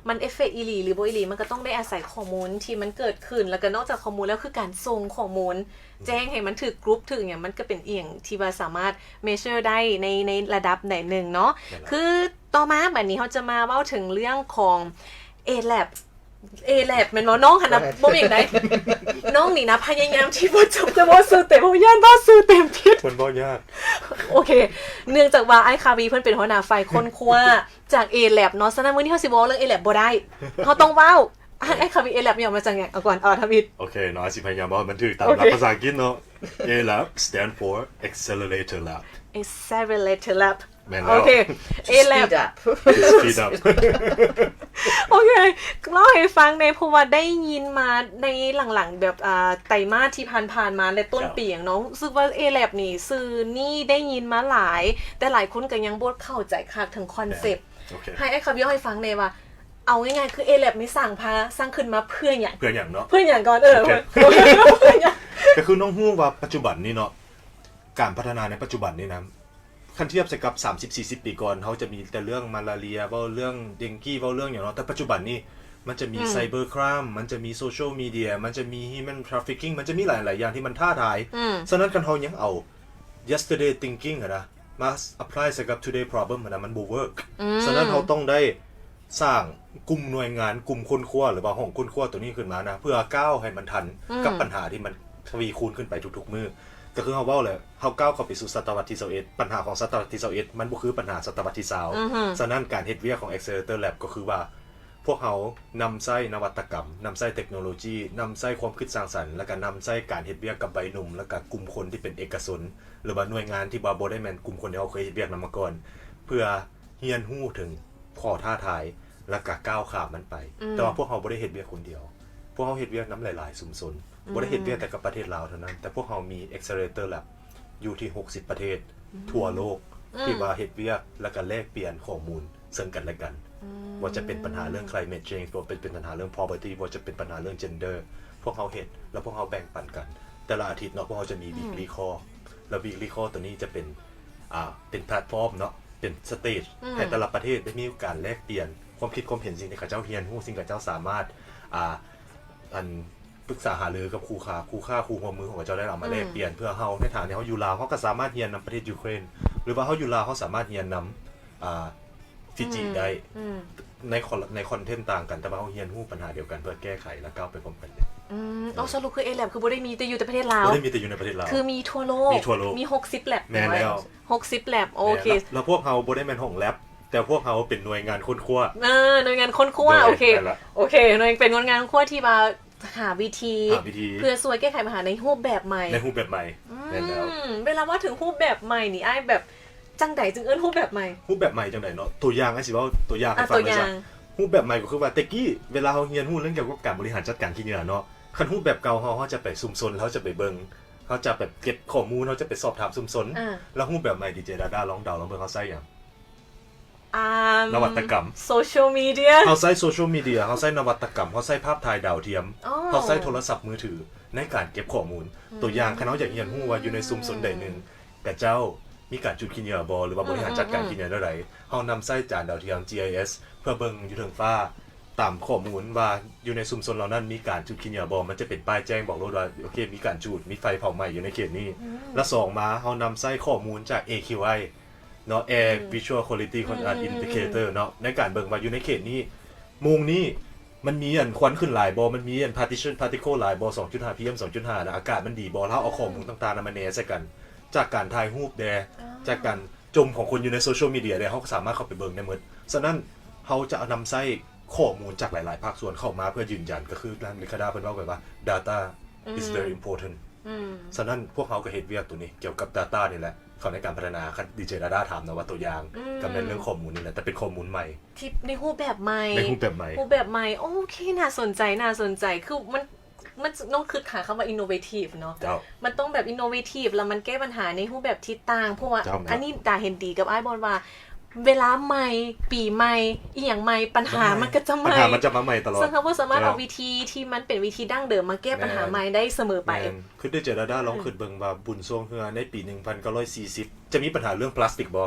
มันเอฟเฟคอีหลีหรือบ่อีหลีมันก็ต้องได้อาศัยข้อมูลที่มันเกิดขึ้นแล้วก็นอกจากข้อมูลแล้วคือการส่งข้อมูลแจ้งให้มันถึกกรุ๊ปถึงอย่างมันก็เป็นเอียงที่ว่าสามารถเมเชอร์ได้ในระดับไหนนึงเนาะคือต่อมาบัดนี้เฮาจะมาเว้าถึงเรื่องของ A-Lab แม่นบ่น้องหั่นน่ะบ่มีอีกได้น้องนี่นะพยายามที่บ่จบจะบ่ซื้อเต็มบ่ย่านบ่ซื้อเต็มผิดมันบ่ยากโอเคเนื่องจากว่าไอ้คาวีเพิ่นเป็นหัวหน้าฝ่ายค้นคว้าจาก A-Lab เนาะฉะนั้นมื้อนี้เฮาสิบ่เรื่อง A-Lab บ่ได้เฮาต้องเว้าไอ้คาวี A-Lab ย่อมาจากหยังเอาก่อนทวิตโอเคเนาะสิพยายามเว้ามันถูกตามหลักภาษาอังกฤษเนาะ A-Lab stand for Accelerator Lab Accelerator Lab โอเค A-Lab Speed up โอเคเล่าให้ฟังในเพราะว่าได้ยินมาในหลังๆแบบไตรมาสที่ผ่านๆมาและต้นปีอย่างเนาะรู้สึกว่า A-Lab นี่สื่อนี่ได้ยินมาหลายแต่หลายคนก็ยังบ่เข้าใจคักถึงคอนเซปต์ให้ไอ้คำย่อให้ฟังได้ว่าเอาง่ายๆคือ A-Lab นี่สร้างขึ้นมาเพื่อหยังเนาะเพื่อหยังก่อนก็คือน้องฮู้ว่าปัจจุบันนี้เนาะการพัฒนาในปัจจุบันนี้นะคันเทียบกับ 30-40 ปีก่อนเขาจะมีแต่เรื่องมาลาเรียเว้าเรื่องเดงกี้เว้าเรื่องอย่างเนาะแต่ปัจจุบันนี้ มันจะมีไซเบอร์ครามมันจะมีโซเชียลมีเดียมันจะมี human trafficking มันจะมีหลายๆอย่างที่มันท้าทายฉะนั้นคันเฮายังเอา yesterday thinking นะมา apply ใส่กับ today problem นะมันบ่ work ฉะนั้นเฮาต้องได้สร้างกลุ่มหน่วยงานกลุ่มคนครัวหรือว่าห้องคนครัวตัวนี้ขึ้นมานะเพื่อก้าวให้มันทันกับปัญหาที่มันทวีคูณขึ้นไปทุกๆมื้อก็คือเฮาเว้าเลยเฮาก้าวเข้าไปสู่ศตวรรษที่21ปัญหาของศตวรรษที่21มันบ่คือปัญหาศตวรรษที่20ฉะนั้นการเฮ็ดเวียกของ Accelerator Lab ก็คือว่าพวกเฮานำใช้นวัตกรรมนำใช้เทคโนโลยีนำใช้ความคิดสร้างสรรค์แล้วก็นำใช้การเฮ็ดเวียกกับใบหนุ่มแล้วก็กลุ่มคนที่เป็นเอกชนหรือว่าหน่วยงานที่บ่ได้แม่นกลุ่มคนที่เฮาเคยเฮ็ดเวียกนำมาก่อนเพื่อเรียนรู้ถึงข้อท้าทายแล้วก็ก้าวข้ามมันไปแต่ว่าพวกเฮาบ่ได้เฮ็ดเวียกคนเดียวพวกเฮาเฮ็ดเวียกนำหลายๆชุมชนบ่ได้เฮ็ดเวียกแต่กับประเทศลาวเท่านั้นแต่พวกเฮามี Accelerator Lab อยู่ที่60ประเทศทั่วโลกที่ว่าเฮ็ดเวียกแล้วก็แลกเปลี่ยนข้อมูลซึ่งกันและกันว่าจะเป็นปัญหาเรื่อง climate change ว่าเป็นปัญหาเรื่อง poverty ว่าจะเป็นปัญหาเรื่อง gender พวกเฮาเฮ็ดแล้วพวกเฮาแบ่งปันกันแต่ละอาทิตย์เนาะพวกเฮาจะมี weekly call แล้ว weekly call ตัวนี้จะเป็นแพลตฟอร์มเนาะเป็นสเตจให้แต่ละประเทศได้มีการแลกเปลี่ยนความคิดความเห็นสิ่งที่เขาเจ้าเรียนรู้สิ่งที่เขาเจ้าสามารถปรึกษาหารือกับครูหัวมือของเขาเจ้าได้เอามาแลกเปลี่ยนเพื่อเฮาในฐานะที่เฮาอยู่ลาวเฮาก็สามารถเรียนนำประเทศยูเครนหรือว่าเฮาอยู่ลาวเฮาสามารถเรียนนำฟิจิได้ในคอนเทนต์ต่างกันแต่ว่าเฮาเรียนรู้ปัญหาเดียวกันเพื่อแก้ไขและก้าวไปพร้อมกันอ๋อสรุปคือ A-Lab คือบ่ได้มีแต่อยู่แต่ประเทศลาวบ่ได้มีแต่อยู่ในประเทศลาวคือมีทั่วโลกมี60 Lab แม่นแล้ว60 Lab โอเคแล้วพวกเฮาบ่ได้แม่นห้อง lab แต่พวกเฮาเป็นหน่วยงานค้นคว้าหน่วยงานค้นคว้าโอเคหน่วยเป็นหน่วยงานค้นคว้าที่มาหาวิธีเพื่อช่วยแก้ไขปัญหาในรูปแบบใหม่แม่นแล้วเวลาว่าถึงรูปแบบใหม่นี่อ้ายแบบจังได๋จึงเอิ้นรูปแบบใหม่รูปแบบใหม่จังได๋เนาะตัวอย่างสิว่าตัวอย่างให้ฟังได้ซะรูปแบบใหม่ก็คือว่าแต่กี้เวลาเฮาเรียนรู้เรื่องเกี่ยวกับการบริหารจัดการขี้เหงื่อเนาะคันรูปแบบเก่าเฮาจะไปชุมชนแล้วจะไปเบิ่งเฮาจะแบบเก็บข้อมูลเฮาจะไปสอบถามชุมชนแล้วรูปแบบใหม่ดีเจดาลองเดาลองเบิ่งเฮาใช้หยังนวัตกรรมโซเชียลมีเดียเฮาใช้โซเชียลมีเดียเฮาใช้นวัตกรรมเฮาใช้ภาพถ่ายดาวเทียมเฮาใช้โทรศัพท์มือถือในการเก็บข้อมูลตัวอย่างคันเฮาอยากเรียนรู้ว่าอยู่ในชุมชนใดนึงกะเจ้ามีการจุดขี้เหงื่อบ่หรือว่าบริหารจัดการขี้เหงื่อได้ไดเฮานำใช้จานดาวเทียม GIS เพื่อเบิ่งอยู่เทิงฟ้าตามข้อมูลว่าอยู่ในชุมชนเหล่านั้นมีการจุดขี้เหงื่อบ่มันจะเป็นป้ายแจ้งบอกโลดว่าโอเคมีการจุดมีไฟเผาไหม้อยู่ในเขตนี้และ2มาเฮานำใช้ข้อมูลจาก AQIเนาะ Air Visual Quality Indicator เนาะในการเบิ่งว่าอยู่ในเขตนี้มุงนี้มันมีควันขึ้นหลายบ่มันมีparticle หลายบ่ 2.5 PM 2.5 นะอากาศมันดีบ่แล้วเอาข้อมูลต่างๆมาแนใส่กันจากการถ่ายรูปจากการจมของคนอยู่ในโซเชียลมีเดียเฮาสามารถเข้าไปเบิ่งได้หมดฉะนั้นเฮาจะนำใช้ข้อมูลจากหลายๆภาคส่วนเข้ามาเพื่อยืนยันก็คือร้านลิคาดาเพิ่นเว้าไว้ว่า data is very important ฉะนั้นพวกเฮาก็เฮ็ดเวียกตัวนี้เกี่ยวกับ data นี่แหละเขาในการพัฒนาคันดีเจดาด้าถามนะว่าตัวอย่างกับในเรื่องข้อมูลนี่แหละแต่เป็นข้อมูลใหม่ที่ในรูปแบบใหม่รูปแบบใหม่โอเคน่าสนใจคือมันต้องคิดหาคำว่า innovative เนาะมันต้องแบบ innovative แล้วมันแก้ปัญหาในรูปแบบที่ต่างเพราะว่าอันนี้ดาเห็นดีกับอ้ายบอลว่าเวลาใหม่ปีใหม่อีหยังใหม่ปัญหามันก็จะใหม่ปัญหามันจะมาใหม่ตลอดซึ่งเขาบ่สามารถเอาวิธีที่มันเป็นวิธีดั้งเดิมมาแก้ปัญหาใหม่ได้เสมอไปคือดีเจดาด้าลองคิดเบิ่งว่าบุญทรงเฮือในปี1940จะมีปัญหาเรื่องพลาสติกบ่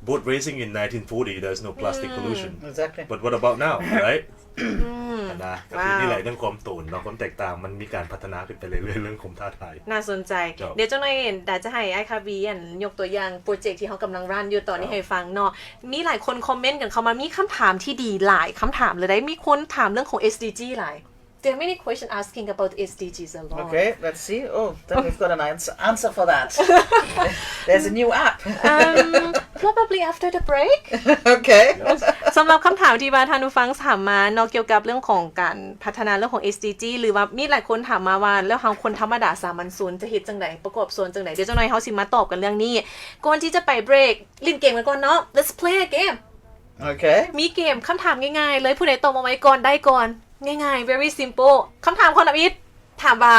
Boat racing in 1940 there's no plastic pollution exactly but what about now right นะก็คือนี่แหละเรื่องความตูนเนาะความแตกต่างมันมีการพัฒนาขึ้นไปเรื่อยๆเรื่องความท้าทายน่าสนใจเดี๋ยวจังหน่อยดาจะให้ไอ้คาบียกตัวอย่างโปรเจกต์ที่เขากำลังรันอยู่ตอนนี้ให้ฟังเนาะมีหลายคนคอมเมนต์กันเข้ามามีคำถามที่ดีหลายคำถามเลยได้มีคนถามเรื่องของ SDG หลาย There are many questions asking about SDGs a lot. Okay, let's see. Oh, then we've got an answer for that. There's a new app. Probably after the break. Okay. สำหรับคำถามที่ว่าท่านผู้ฟังถามมาเนาะเกี่ยวกับเรื่องของการพัฒนาเรื่องของ SDG หรือว่ามีหลายคนถามมาว่าแล้วเฮาคนธรรมดาสามัญชนจะเฮ็ดจังได๋ประกอบส่วนจังได๋เดี๋ยวจังหน่อยเฮาสิมาตอบกันเรื่องนี้ก่อนที่จะไปเบรกเล่นเกมกันก่อนเนาะ Let's play a game. Okay. มีเกมคำถามง่ายๆเลยผู้ใดตอบมาไว้ก่อนได้ก่อนง่ายๆ very simple คำถามคนละอิดถามว่า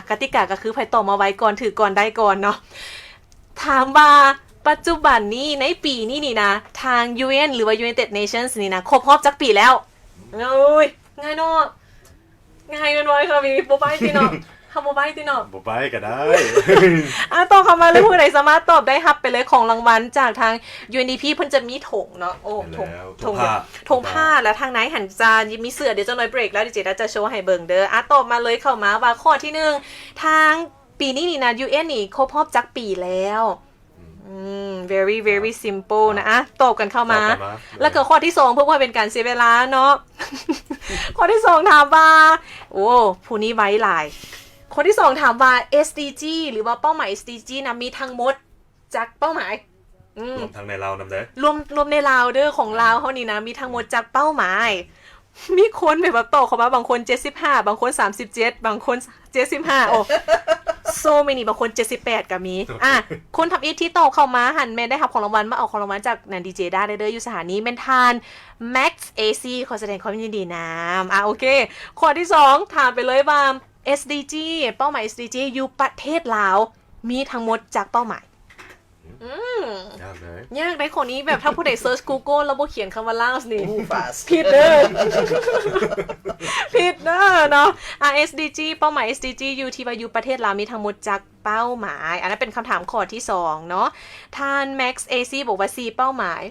กติกาก็คือไผตอบมาไว้ก่อนถือก่อนได้ก่อนเนาะถามว่าปัจจุบันนี้ในปีนี้นี่นะทาง UN หรือว่า United Nations นี่นะครบรอบจักปีแล้วโอ้ยง่ายเนาะง่ายกันไว้ค่ะพี่บ่ไปพี่เนาะ คำบ่ใบ้ติเนาะ บ่ไปก็ได้ ตอบเข้ามาเลยผู้ใดสามารถตอบได้รับไปเลยของรางวัลจากทาง UNDP เพิ่นจะมีถงเนาะโอ้ถงผ้าแล้วทางไหนหันจานมีเสื้อเดี๋ยวจะน้อยเบรกแล้วดิเจจะโชว์ให้เบิ่งเด้อตอบมาเลยเข้ามาว่าข้อที่1ทางปีนี้นี่นะ UN นี่ครบรอบจักปีแล้วvery very simple นะตอบกันเข้ามาแล้วก็ข้อที่2เพื่อว่าเป็นการเสียเวลาเนาะ ข้อที่2ถามว่าโอ้ผู้นี้ไว้หลายข้อที่2ถามว่า SDG หรือว่าเป้าหมาย SDG นะมีทั้งหมดจักเป้าหมายรวมทั้งในลาวนำเด้อรวมในลาวเด้อของลาวเฮานี่นะมีทั้งหมดจักเป้าหมายมีคนแบบตอบเข้ามาบางคน75บางคน37บางคน75โอ้so many บางคน78ก็มีคนทำอีที่ตอบเข้ามาหันแม่ได้รับของรางวัลมาเอาของรางวัลจากนันดีเจได้เด้ออยู่สถานีแม่นทาน Max AC ขอแสดงความยินดีนำโอเคข้อที่2ถามไปเลยว่า SDG เป้าหมาย SDG อยู่ประเทศลาวมีทั้งหมดจากเป้าหมายยากเลยยากได้คนนี้แบบถ้าผู้ใดเซิร์ช Google แล้วบ่เขียนคำว่า Laos นี่ ผิดเนาะSDG เป้าหมาย SDG อยู่ที่ว่าอยู่ประเทศลาวมีทั้งหมดจากเป้าหมายอันนั้นเป็นคำถามข้อที่2เนาะท่าน Max AC บอกว่า4เป้าหมาย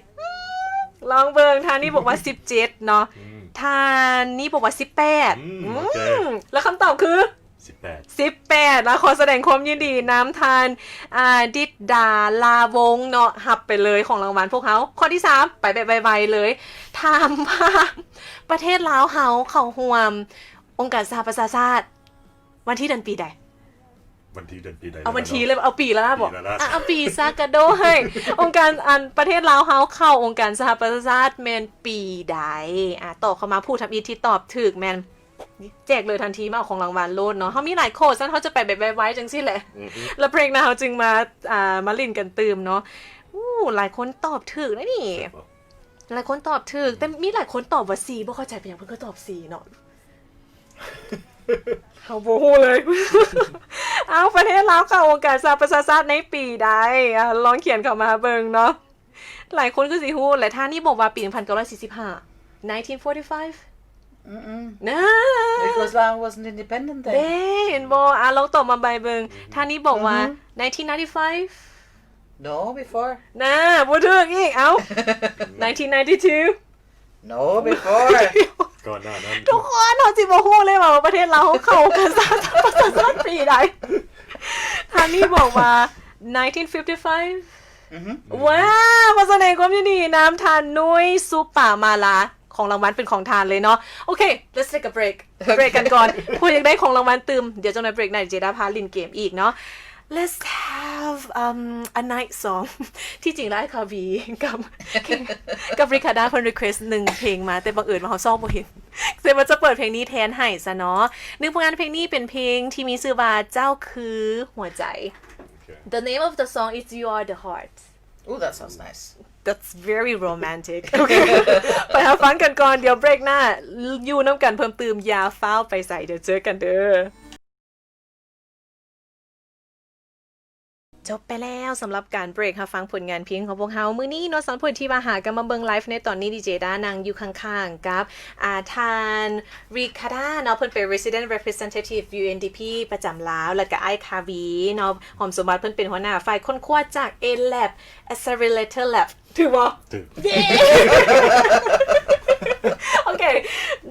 ลองเบิ่งท่านนี้บอกว่า17เนาะท่านนี้บอกว่า18แล้วคำตอบคือ18นะขอแสดงความยินดีน้ำทานดิดดาลาวงเนาะหับไปเลยของรางวัลพวกเขาข้อที่3ไปแบบไวๆเลยถามว่าประเทศลาวเฮาเข้าร่วมองค์การสหประชาชาติวันที่เดือนปีใดวันที่เดือนปีใดเอาวันที่เลยเอาปีแล้วนะบอกเอาปีซากะโดให้องค์การประเทศลาวเฮาเข้าองค์การสหประชาชาติแม่นปีใดตอบเข้ามาผู้ทำอีที่ตอบถูกแม่นแจกเลยทันทีมาเอาของรางวัลโลดเนาะเขามีหลายโค้ดซั่นเขาจะไปแบบไว้จังซี่แหละแล้วเพลงนะเขาจึงมาเล่นกันตื่มเนาะหลายคนตอบถูกนะนี่หลายคนตอบถูกแต่มีหลายคนตอบว่า4บ่เข้าใจเป็นหยังเพิ่นก็ตอบ4เนาะเขาบ่ฮู้เลย เอาประเทศลาวเข้าองค์การสหประชาชาติในปีใดลองเขียนเข้ามาเบิ่งเนาะหลายคนก็สิฮู้และท่านนี่บอกว่าปี1945 1945 No because Laos wasn't independent then เห็นบ่ลองตอบมาใบเบิ่งท่านนี้บอกว่า1995 No before บ่ถูกอีก1992 No before ก่อนหน้านั้นทุกคนเฮาสิบ่ฮู้เลยว่าประเทศลาวเข้ากันสหประชาชาติปีใดท่านนี้บอกว่า1955ว้าวมาแสดงความยินดีน้ำทานนุ้ยซุปป่ามาลาของรางวัลเป็นของทานเลยเนาะโอเค let's take a break กันก่อนผู้อยากได้ของรางวัลตื่มเดี๋ยวจะในเบรกไหนเจด้าพาลินเกมอีกเนาะ let's have a night song ที่จริงแล้วคาวีกับริคาด้าเพิ่น request 1เพลงมาแต่บังเอิญว่าเฮาซ้อมบ่เห็นแต่ว่าจะเปิดเพลงนี้แทนให้ซะเนาะผลงานเพลงนี้เป็นเพลงที่มีชื่อว่าเจ้าคือหัวใจ The name of the song is You Are the Heart Oh that sounds nice.That's very romantic โอเคไปหาฟังกันก่อนเดี๋ยวเบรกหน้าอยู่น้ำกันเพิ่มเติมยาฟ้าวไปใส่เดี๋ยวเจอกันเด้อจบไปแล้วสำหรับการเบรกหาฟังผลงานเพลงของพวกเฮามื้อนี้เนาะสอนผลที่ว่าหากันมาเบิ่งไลฟ์ในตอนนี้ดีเจด้านางอยู่ข้างๆกับทานริคาด้าเนาะเพิ่นเป็น Resident Representative UNDP ประจำลาวแล้วก็ไอคาวีเนาะหอมสมบัติเพิ่นเป็นหัวหน้าฝ่ายค้นคว้าจาก A Lab Accelerator Lab ถือบ่โอเค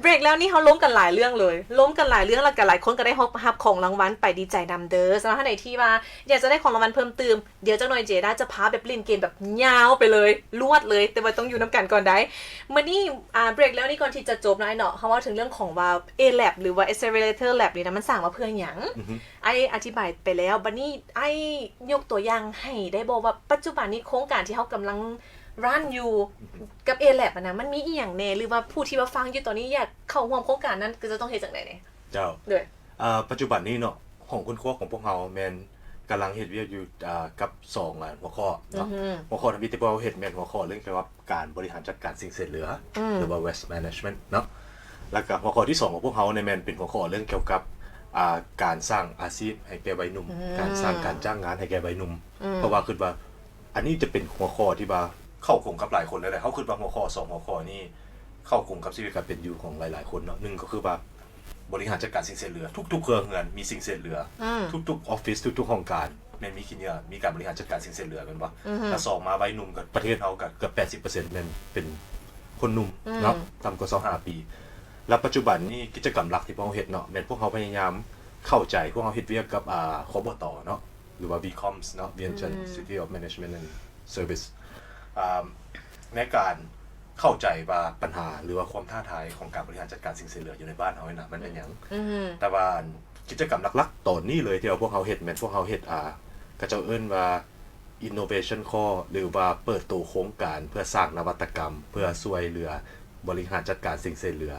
เบรกแล้วนี่เขาล้มกันหลายเรื่องเลยล้มกันหลายเรื่องแล้วก็หลายคนก็ได้รับของรางวัลไปดีใจนำเด้อสำหรับท่านไหนที่ว่าอยากจะได้ของรางวัลเพิ่มเติมเดี๋ยวเจ้าหน่อยเจด้าจะพาแบบเล่นเกมแบบยาวไปเลยลวดเลยแต่ว่าต้องอยู่น้ำกันก่อนได้มื้อนี้เบรกแล้วนี่ก่อนที่จะจบนะไอ้เนาะเขาว่าถึงเรื่องของว่า A Lab หรือว่า Accelerator Lab นี่นะมันสร้างมาเพื่อหยังไอ้อธิบายไปแล้วบัดนี้ไอ้ยกตัวอย่างให้ได้บอกว่าปัจจุบันนี้โครงการที่เขากำลังรันอยู่กับ A Lab นะมันมีอีหยังแน่หรือว่าผู้ที่ว่าฟังอยู่ตอนนี้อยากเข้าร่วมโครงการนั้นก็จะต้องเฮ็ดจังได๋เนี่ยเจ้าด้วยปัจจุบันนี้เนาะของคุณครัวของพวกเฮาแม่นกำลังเฮ็ดเวียกอยู่กับ2หัวข้อเนาะหัวข้อที่เราเฮ็ดแม่นหัวข้อเรื่องเกี่ยวกับการบริหารจัดการสิ่งเศษเหลือหรือว่า waste management เนาะแล้วก็หัวข้อที่2ของพวกเฮาเนี่ยแม่นเป็นหัวข้อเรื่องเกี่ยวกับการสร้างอาชีพให้แก่วัยหนุ่มการสร้างการจ้างงานให้แก่วัยหนุ่มเพราะว่าคิดว่าอันนี้จะเป็นหัวข้อที่ว่าเข้าคงกับหลายคนเลยแหละเขาคิดว่าหัวข้อ2หัวข้อนี้เข้าคงกับชีวิตการเป็นอยู่ของหลายๆคนเนาะ1ก็คือว่า บริหารจัดการสิ่งเสียเหลือทุกๆเครือเรือนมีสิ่งเสียเหลือทุกๆออฟฟิศทุกๆห้องการแม่นมีขี้เหงื่อมีการบริหารจัดการสิ่งเสียเหลือแม่นบ่ถ้าสองมาวัยหนุ่มกับประเทศเฮาก็เกือบ 80% แม่นเป็นคนหนุ่มเนาะต่ำกว่า25ปีแล้วปัจจุบันนี้กิจกรรมหลักที่พวกเฮาเฮ็ดเนาะแม่นพวกเฮาพยายามเข้าใจพวกเฮาเฮ็ดเวียกกับคบต.เนาะหรือว่า VCOMS เนาะ City of Management and Service ในการเข้าใจว่าปัญหาหรือว่าความท้าทายของการบริหารจัดการสิ่งเสียเหลืออยู่ในบ้านเฮานี่นะมันเป็นหยังแต่ว่ากิจกรรมหลักๆตอนนี้เลยที่พวกเฮาเฮ็ดแม่นพวกเฮาเฮ็ดก็จะเอิ้นว่า Innovation Core หรือว่าเปิดตัวโครงการเพื่อสร้างนวัตกรรมเพื่อช่วยเหลือบริหารจัดการสิ่งเสียเหลือ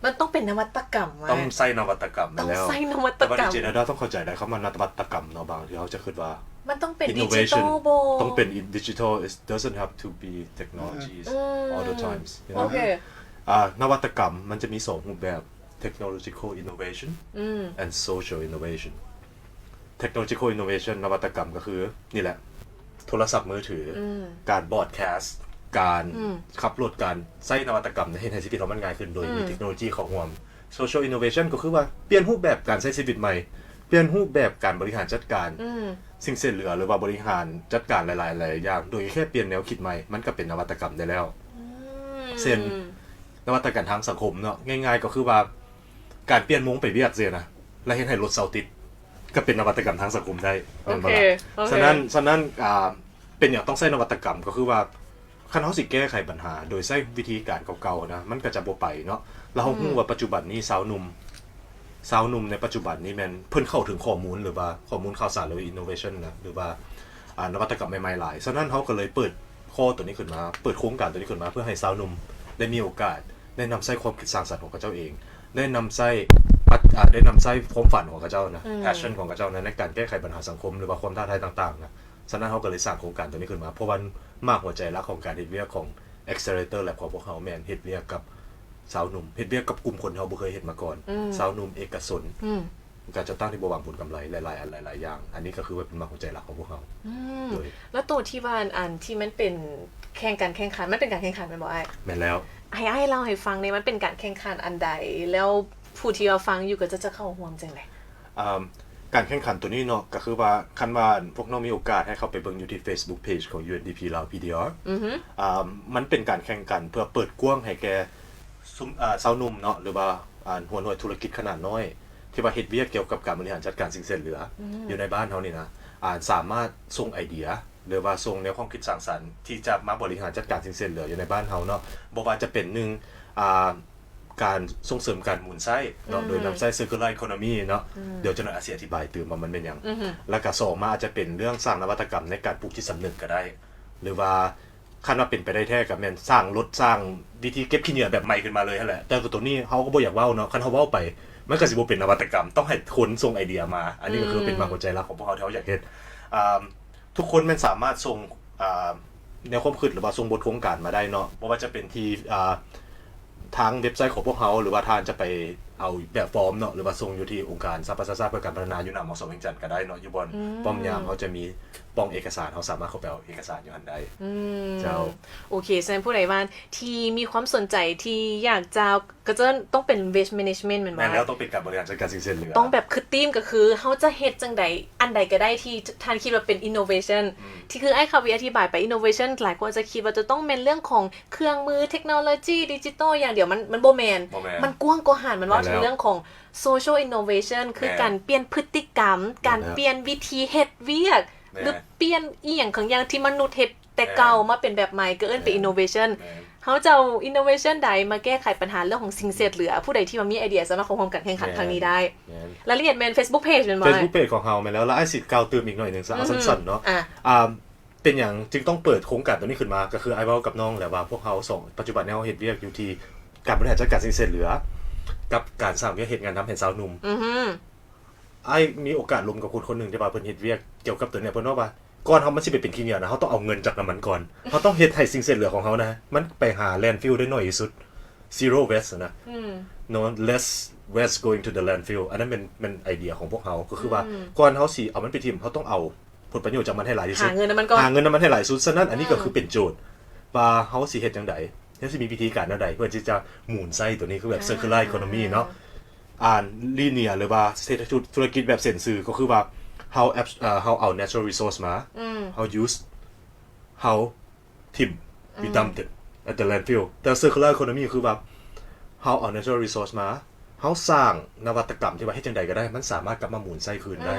มันต้องเป็นนวัตกรรมต้องใส่นวัตกรรมแล้วต้องใส่นวัตกรรมแต่ว่าจริงๆแล้วต้องเข้าใจได้คำว่านวัตกรรมเนาะบางทีเขาจะคิดว่ามันต้องเป็นดิจิทัลต้องเป็น digital it doesn't have to be technologies all the times you know นวัตกรรมมันจะมี2รูปแบบ technological innovation and social innovation technological innovation นวัตกรรมก็คือนี่แหละโทรศัพท์มือถือการ broadcast การขับรถการใช้นวัตกรรมให้ชีวิตเรามันง่ายขึ้นโดยมีเทคโนโลยีเข้าร่วม social innovation ก็คือว่าเปลี่ยนรูปแบบการใช้ชีวิตใหม่เปลี่ยนรูปแบบการบริหารจัดการสิ่งเสียเหลือหรือว่าบริหารจัดการหลายๆอย่างโดยแค่เปลี่ยนแนวคิดใหม่มันก็เป็นนวัตกรรมได้แล้วเช่นนวัตกรรมทางสังคมเนาะง่ายๆก็คือว่าการเปลี่ยนโมงไปเวียกเสียนะแล้วเฮ็ดให้รถเสาติดก็เป็นนวัตกรรมทางสังคมได้ฉะนั้นเป็นอย่างต้องใช้นวัตกรรมก็คือว่าคันเฮาสิแก้ไขปัญหาโดยใช้วิธีการเก่าๆนะมันก็จะบ่ไปเนาะแล้วเฮาฮู้ว่าปัจจุบันนี้สาวหนุ่มในปัจจุบันนี้แม่นเพิ่นเข้าถึงข้อมูลหรือว่าข้อมูลข่าวสารหรือ innovation นะหรือว่านวัตกรรมใหม่ๆหลายฉะนั้นเฮาก็เลยเปิดข้อตัวนี้ขึ้นมาเปิดโครงการตัวนี้ขึ้นมาเพื่อให้สาวหนุ่มได้มีโอกาสได้นำใช้ความคิดสร้างสรรค์ของเขาเจ้าเองได้นำใช้ความฝันของเขาเจ้านะ passion ของเขาเจ้าในการแก้ไขปัญหาสังคมหรือว่าความท้าทายต่างๆนะฉะนั้นเฮาก็เลยสร้างโครงการตัวนี้ขึ้นมาเพราะว่ามากหัวใจหลักของการเฮ็ดเวียกของ Accelerator Lab ของพวกเฮาแม่นเฮ็ดเวียกกับสาวหนุ่มเฮ็ดเวียกกับกลุ่มคนที่เฮาบ่เคยเฮ็ดมาก่อนสาวหนุ่มเอกชนการจัดตั้งที่บ่หวังผลกำไรหลายๆอันหลายๆอย่างอันนี้ก็คือว่าเป็นมากหัวใจหลักของพวกเฮาแล้วตัวที่ว่าอันที่มันเป็นการแข่งขันมันเป็นการแข่งขันแม่นบ่อ้ายแม่นแล้วให้เล่าให้ฟังในมันเป็นการแข่งขันอันใดแล้วผู้ที่ฟังอยู่ก็จะเข้าร่วมจังได๋การแข่งขันตัวนี้เนาะก็คือว่าคันว่าพวกน้องมีโอกาสให้เข้าไปเบิ่งอยู่ที่ Facebook Page ของ UNDP ลาว PDR มันเป็นการแข่งขันเพื่อเปิดกว้างให้แก่สาวหนุ่มเนาะหรือว่าหัวหน่วยธุรกิจขนาดน้อยที่ว่าเฮ็ดเวียกเกี่ยวกับการบริหารจัดการสิ่งเสียเหลืออยู่ในบ้านเฮานี่นะสามารถส่งไอเดียหรือว่าส่งแนวความคิดสร้างสรรค์ที่จะมาบริหารจัดการสิ่งเสียเหลืออยู่ในบ้านเฮาเนาะบ่ว่าจะเป็นการส่งเสริมการหมุนไส้เนาะโดยนำไส้ circular economy เนาะเดี๋ยวจะหน่อยอธิบายตื่มว่ามันเป็นหยังแล้วก็2มาอาจจะเป็นเรื่องสร้างนวัตกรรมในการปลูกจิตสำนึกก็ได้หรือว่าคันว่าเป็นไปได้แท้ก็แม่นสร้างรถสร้างวิธีเก็บขี้เหงื่อแบบใหม่ขึ้นมาเลยนั่นแหละแต่ตัวนี้เฮาก็บ่อยากเว้าเนาะคันเฮาเว้าไปมันก็สิบ่เป็นนวัตกรรมต้องให้คนส่งไอเดียมาอันนี้ก็คือเป็นมาหัวใจหลักของพวกเฮาที่เฮาอยากเฮ็ดทุกคนมันสามารถส่งแนวความคิดหรือว่าส่งบทโครงการมาได้เนาะบ่ว่าจะเป็นที่ทางเว็บไซต์ของพวกเฮาหรือว่าท่านจะไปเอาแบบฟอร์มเนาะหรือว่าส่งอยู่ที่องค์การสหประชาชาติเพื่อการพัฒนาอยู่หน้ามอสเวียงจันทน์ก็ได้เนาะอยู่บนป้อมยามเฮาจะมีป้องเอกสารเฮาสามารถเข้าไปเอาเอกสารอยู่หั่นได้เจ้าโอเคแสดงผู้ใดว่าที่มีความสนใจที่อยากจะก็จะต้องเป็น waste management แม่นบ่แม่นแล้วต้องเป็นการบริหารจัดการสิ่งเสียเหลือต้องแบบคือธีมก็คือเฮาจะเฮ็ดจังได๋อันใดก็ได้ที่ท่านคิดว่าเป็น innovation ที่คือไอ้คาวิอธิบายไป innovation หลายคนจะคิดว่าจะต้องเป็นเรื่องของเครื่องมือเทคโนโลยีดิจิทัลอย่างเดียวมันบ่แม่นมันกว้างกว่านั้นมันว่าถึงเรื่องของ social innovation คือการเปลี่ยนพฤติกรรมการเปลี่ยนวิธีเฮ็ดเวียกหรือเปลี่ยนอีหยังของอย่างที่มนุษย์เฮ็ดแต่เก่ามาเป็นแบบใหม่ก็เอิ้นเป็น innovation เฮาจะเอา innovation ใดมาแก้ไขปัญหาเรื่องของสิ่งเสียเหลือผู้ใดที่มีไอเดียสามารถเข้าร่วมกันแข่งขันครั้งนี้ได้รายละเอียดแม่น Facebook Page แม่นบ่ Facebook Page ของเฮาแม่นแล้วแล้วไอ้สิกล่าวเติมอีกหน่อยนึงซะเอาสั้นๆเนาะเป็นหยังจึงต้องเปิดโครงการตัวนี้ขึ้นมาก็คือไอ้เว้ากับน้องแหละว่าพวกเฮา2ปัจจุบันนี้เฮาเฮ็ดเวียกอยู่ที่การบริหารจัดการสิ่งเสียเหลือกับการสร้างเวียกเฮ็ดงานทำให้สาวหนุ่มไอ้มีโอกาสร่วมกับคนนึงที่ว่าเพิ่นเฮ็ดเวียกเกี่ยวกับตัวเนี้ยเพิ่นว่าก่อนเฮามันสิไปเป็นขี้เหงื่อนะเฮาต้องเอาเงินจากน้ำมันก่อนเฮาต้องเฮ็ดให้สิ่งเสียเหลือของเฮานะมันไปหา landfill ได้น้อยที่สุด zero waste นะno less waste going to the landfill อันนั้นเป็นไอเดียของพวกเฮาก็คือว่าก่อนเฮาสิเอามันไปทิ่มเฮาต้องเอาผลประโยชน์จากมันให้หลายที่สุดหาเงินน้ำมันก่อนหาเงินน้ำมันให้หลายสุดฉะนั้นอันนี้ก็คือเป็นโจทย์ว่าเฮาสิเฮ็ดจังได๋เฮาสิมีวิธีการแนวใดเพื่อที่จะหมุนไส้ตัวนี้คือแบบ circular economy เนาะ linear หรือว่าเศรษฐกิจธุรกิจแบบเส้นสื่อก็คือว่า howเอา natural resource มา how use how ทิ่ม we dumped it at the landfill แต่ circular economy คือว่า how เอา natural resource มา how สร้างนวัตกรรมที่ว่าเฮ็ดจังได๋ก็ได้มันสามารถกลับมาหมุนใส่คืนได้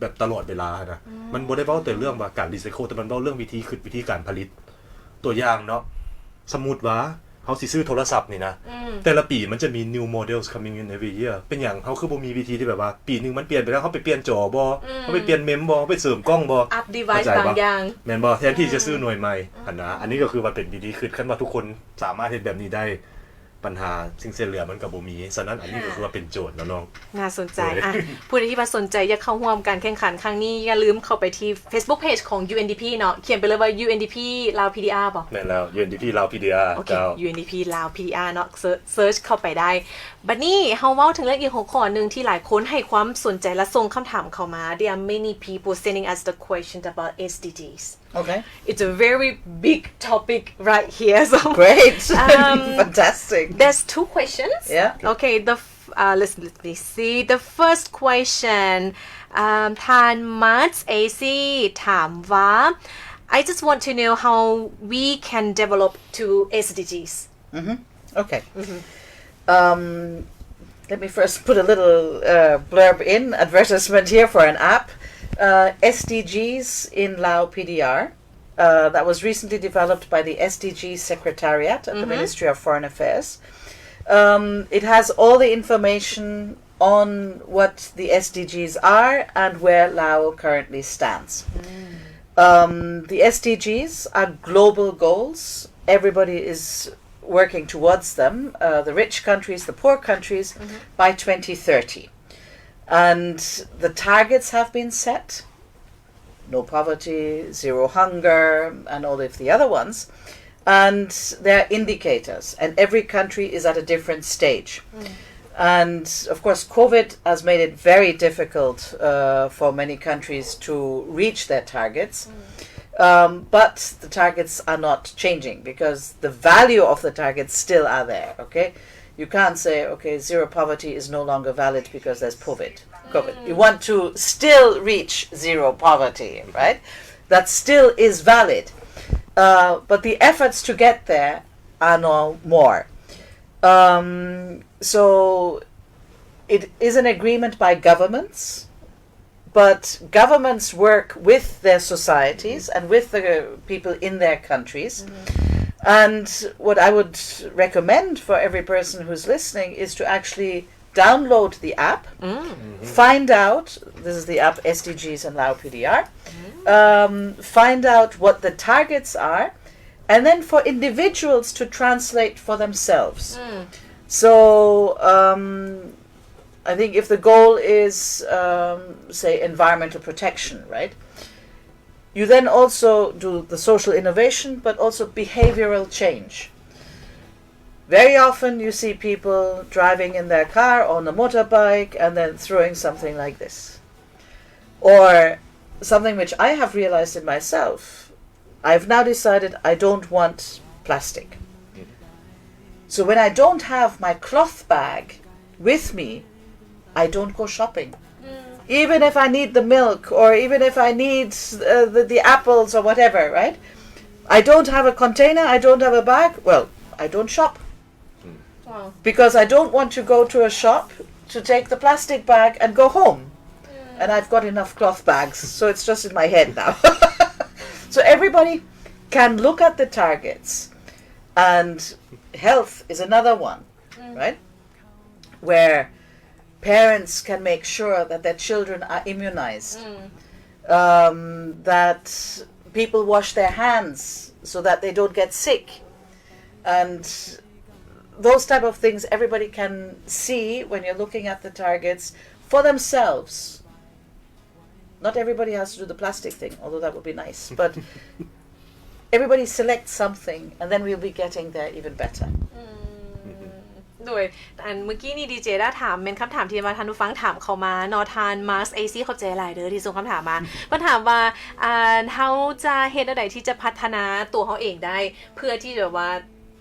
แบบตลอดเวลานะมันบ่ได้เว้าแต่เรื่องว่าการรีไซเคิลแต่มันเว้าเรื่องวิธีการผลิตตัวอย่างเนาะสมมุติว่าเฮาสิซื้อโทรศัพท์นี่นะแต่ละปีมันจะมี new models coming in every year เป็นหยังเฮาคือบ่มีวิธีที่แบบว่าปีนึงมันเปลี่ยนไปแล้วเฮาไปเปลี่ยนจอบ่เฮาไปเปลี่ยนเมมบ่ไปเสริมกล้องบ่ up device บางอย่างแม่นบ่แทนที่จะซื้อหน่วยใหม่อันนี้ก็คือว่าเป็นดีๆคือคันว่าทุกคนสามารถเฮ็ดแบบนี้ได้ปัญหาสิ่งเสียเหลือมันก็บ่มีฉะนั้นอันนี้ก็คือว่าเป็นโจทย์น้องน่าสนใจผู้ใดที่ว่าสนใจอยากเข้าร่วมการแข่งขันครั้งนี้อย่าลืมเข้าไปที่ Facebook Page ของ UNDP เนาะเขียนไปเลยว่า UNDP ลาว PDR บ่แม่นแล้ว UNDP ลาว PDR โอเค UNDP ลาว PDR เนาะเซิร์ชเข้าไปได้บัดนี้เฮาเว้าถึงเรื่องอีกหัวข้อนึงที่หลายคนให้ความสนใจและส่งคำถามเข้ามา There are many people sending us the question about SDGs Okay. It's a very big topic right here. So Great. Fantastic. There's two questions. Yeah. Okay. Let me see. The first question. ทานมัดเอซี่ถามว่า I just want to know how we can develop to SDGs. Okay. Let me first put a little blurb in advertisement here for an app.SDGs in Lao PDR that was recently developed by the SDGs Secretariat at the Ministry of Foreign Affairs. It has all the information on what the SDGs are and where Lao currently stands. The SDGs are global goals. Everybody is working towards them, the rich countries, the poor countries, by 2030.And the targets have been set, no poverty, zero hunger, and all of the other ones. And they're indicators, and every country is at a different stage. And of course, COVID has made it very difficult for many countries to reach their targets. But the targets are not changing because the value of the targets still are there, okay?You can't say, okay, zero poverty is no longer valid because there's COVID. You want to still reach zero poverty, right? That still is valid. But the efforts to get there are no more. So it is an agreement by governments, but governments work with their societies and with the people in their countries.And what I would recommend for every person who's listening is to actually download the app, find out, this is the app SDGs and Lao PDR, find out what the targets are, and then for individuals to translate for themselves. So I think if the goal is, say, environmental protection, right?You then also do the social innovation, but also behavioral change. Very often you see people driving in their car on a motorbike and then throwing something like this. Or something which I have realized in myself. I've now decided I don't want plastic. So when I don't have my cloth bag with me, I don't go shopping.Even if I need the milk or even if I need the apples or whatever, right? I don't have a container, I don't have a bag, well, I don't shop. Wow. Because I don't want to go to a shop to take the plastic bag and go home. And I've got enough cloth bags, so it's just in my head now. So everybody can look at the targets. And health is another one, right? Where...Parents can make sure that their children are immunized, that people wash their hands so that they don't get sick. And those type of things everybody can see when you're looking at the targets for themselves. Not everybody has to do the plastic thing, although that would be nice. But everybody selects something and then we'll be getting there even better.โดยอันเมื่อกี้นี่ดีเจได้ถามเป็นคำถามที่มาท่านผู้ฟังถามเข้ามาเนาะทานมาร์คเอซี่เข้าใจหลายเด้อที่ส่งคำถามมาเพิ่นถามว่าเฮาจะเฮ็ดอะไรที่จะพัฒนาตัวเฮาเองได้เพื่อที่แบบว่า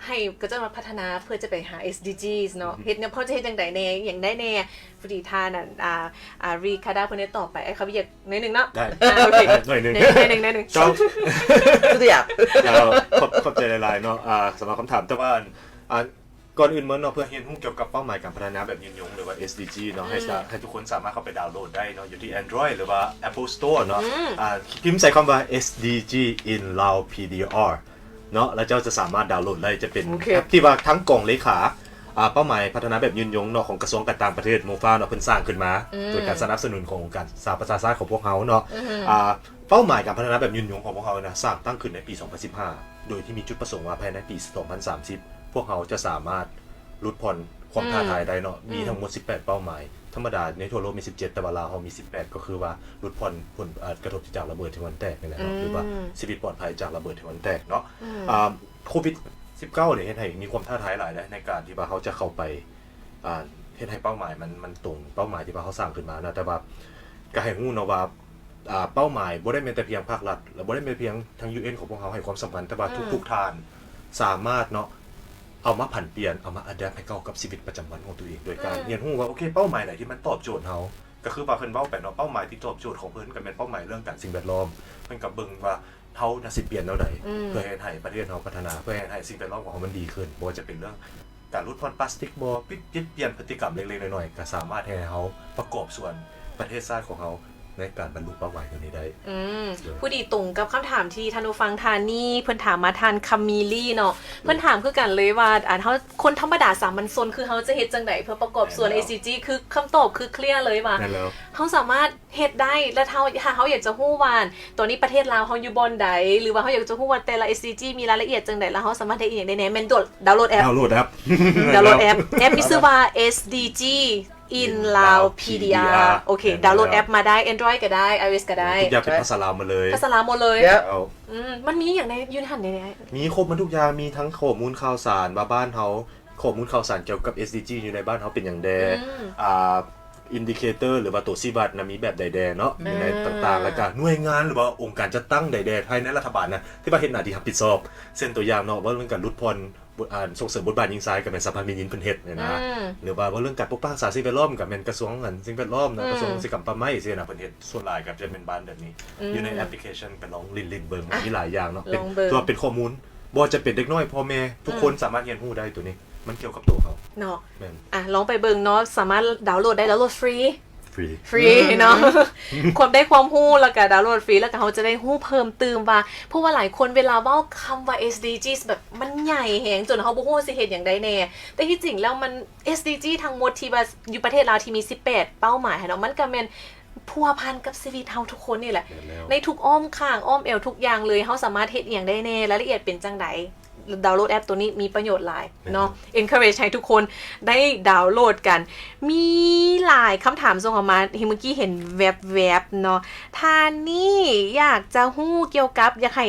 ให้ก็จะมาพัฒนาเพื่อจะไปหา SDGs เนาะเฮ็ดเนี่ยพ่อจะเฮ็ดจังได๋แน่อย่างได้แน่พอดีท่านั่นรีคาดาเพิ่นได้ตอบไปไอ้เขาอยากหน่อยนึงเนาะได้โอเค หน่อยนึงก็ตัวอย่างขอบใจหลายๆเนาะสำหรับคำถามแต่ว่าก่อนอื่นเนาะเพื่อเรียนรู้เกี่ยวกับเป้าหมายการพัฒนาแบบยืนยงหรือว่า SDG เนาะให้ทุกคนสามารถเข้าไปดาวน์โหลดได้เนาะอยู่ที่ Android หรือว่า Apple Store เนาะพิมพ์ใส่คำว่า SDG in Lao PDR เนาะแล้วเจ้าจะสามารถดาวน์โหลดได้จะเป็นแอปที่ว่าทั้งกล่องเลขาเป้าหมายพัฒนาแบบยืนยงเนาะของกระทรวงการต่างประเทศโมฟาเนาะเพิ่นสร้างขึ้นมาโดยการสนับสนุนขององค์การสหประชาชาติของพวกเฮาเนาะเป้าหมายการพัฒนาแบบยืนยงของพวกเฮานะสร้างตั้งขึ้นในปี 2015 โดยที่มีจุดประสงค์ว่าภายในปี 2030 พวกเฮาจะสามารถลดผ่อนความท้าทายได้เนาะมีทั้งหมด18เป้าหมายธรรมดาในทั่วโลกมี17แต่ว่าลาวเฮามี18ก็คือว่าลดผ่อนผลกระทบจากระเบิดที่มันแตกนี่แหละเนาะหรือว่าชีวิตปลอดภัยจากระเบิดที่มันแตกเนาะโควิด19เนี่ยเฮ็ดให้มีความท้าทายหลายในการที่ว่าเขาจะเข้าไปเฮ็ดให้เป้าหมายมันตรงเป้าหมายที่ว่าเขาสร้างขึ้นมานะแต่ว่าก็ให้ฮู้เนาะว่าเป้าหมายบ่ได้แม่นแต่เพียงภาครัฐและบ่ได้แม่นเพียงทาง UN ของพวกเขาให้ความสำคัญแต่ว่าทุกๆท่านสามารถเนาะเอามาผันเปลี่ยนเอามาอัดแอปให้เข้ากับชีวิตประจำวันของตัวเองโดยการเรียนรู้ว่าโอเคเป้าหมายไหนที่มันตอบโจทย์เฮาก็คือว่าเพิ่นเว้าไปเนาะเป้าหมายที่ตอบโจทย์ของเพิ่นก็แม่นเป้าหมายเรื่องการสิ่งแวดล้อมเพิ่นก็เบิ่งว่าเฮาน่ะสิเปลี่ยนแนวใดเพื่อให้ประเทศเฮาพัฒนาเพื่อให้สิ่งแวดล้อมของเฮามันดีขึ้นบ่ว่าจะเป็นเรื่องการลดพลาสติกบ่เปลี่ยนพฤติกรรมเล็กๆน้อยๆก็สามารถให้เฮาประกอบส่วนประเทศชาติของเฮาในการบรรลุเป้าหมายตรงนี้ได้ผู้ดีตรงกับคำถามที่ท่านผู้ฟังทานนี่เพิ่นถามมาทานคัมมิลี่เนาะเพิ่นถามคือกันเลยว่าเฮาคนธรรมดาสามัญชนคือเฮาจะเฮ็ดจังได๋เพื่อประกอบส่วน SDG คือคำตอบคือเคลียร์เลยว่าเฮาสามารถเฮ็ดได้และถ้าเฮาอยากจะฮู้ว่าตอนนี้ประเทศลาวเฮาอยู่บ่อนใดหรือว่าเฮาอยากจะฮู้ว่าแต่ละ SDG มีรายละเอียดจังได๋แล้วเฮาสามารถได้อีหยังได้แน่แม่นดาวน์โหลดแอปแอปมีชื่อว่า SDG in Lao PDR โอเคดาวน์โหลดแอปมาได้ Android ก็ได้ iOS ก็ได้ทุกอย่างเป็นภาษาลาวมาเลยภาษาลาวหมดเลยมันมีอย่างในยืนหันในนี้มีครบมันทุกอย่างมีทั้งข้อมูลข่าวสารบ้านเฮาข้อมูลข่าวสารเกี่ยวกับ SDG อยู่ในบ้านเฮาเป็นอย่างใดอินดิเคเตอร์หรือว่าตัวซีบัตมีแบบใดๆเนาะอยู่ในต่างๆแล้วก็หน่วยงานหรือว่าองค์การจัดตั้งใดๆภายในรัฐบาลนะที่ว่าเฮ็ดหน้าที่รับผิดชอบเช่นตัวอย่างเนาะว่าเรื่องการลดผ่อนส่งเสริมบทบาทหญิงชายกับแม่นสภามินินเพิ่นเฮ็ดเนี่ยนะหรือว่าเรื่องการปกป้องสิ่งแวดล้อมกับแม่นกระทรวงสิ่งแวดล้อมนะกระทรวงเกษตรกรรมป่าไม้ซี่นะเพิ่นเฮ็ดส่วนหลายกับจะเป็นบ้านแบบนี้อยู่ในแอปพลิเคชันก็ลองลินเบิ่งมีหลายอย่างเนาะเป็นข้อมูลบ่ว่าจะเป็นเด็กน้อยพ่อแม่ทุกคนสามารถเรียนรู้ได้ตัวนี้มันเกี่ยวกับตัวเขาเนาะลองไปเบิ่งเนาะสามารถดาวน์โหลดได้แล้วโหลดฟรีเนาะความได้ความรู้แล้วก็ดาวน์โหลดฟรีแล้วก็เฮาจะได้รู้เพิ่มเติมว่าเพราะว่าหลายคนเวลาเว้าคำว่า SDGs แบบมันใหญ่แฮงจนเฮาบ่ฮู้สิเฮ็ดหยังได้แน่แต่ที่จริงแล้วมัน SDG ทั้งหมดที่ว่าอยู่ประเทศลาวที่มี18เป้าหมายเนาะมันก็แม่นพัวพันกับชีวิตเฮาทุกคนนี่แหละในทุกอ้อมข้างอ้อมเอวทุกอย่างเลยเฮาสามารถเฮ็ดอีหยังได้แน่รายละเอียดเป็นจังได๋ดาวน์โหลดแอปตัวนี้มีประโยชน์หลายเนาะ encourage ให้ทุกคนได้ดาวน์โหลดกันมีหลายคำถามส่งเข้ามาที่เมื่อกี้เห็นแวบๆเนาะท่านนี่อยากจะฮู้เกี่ยวกับอยากให้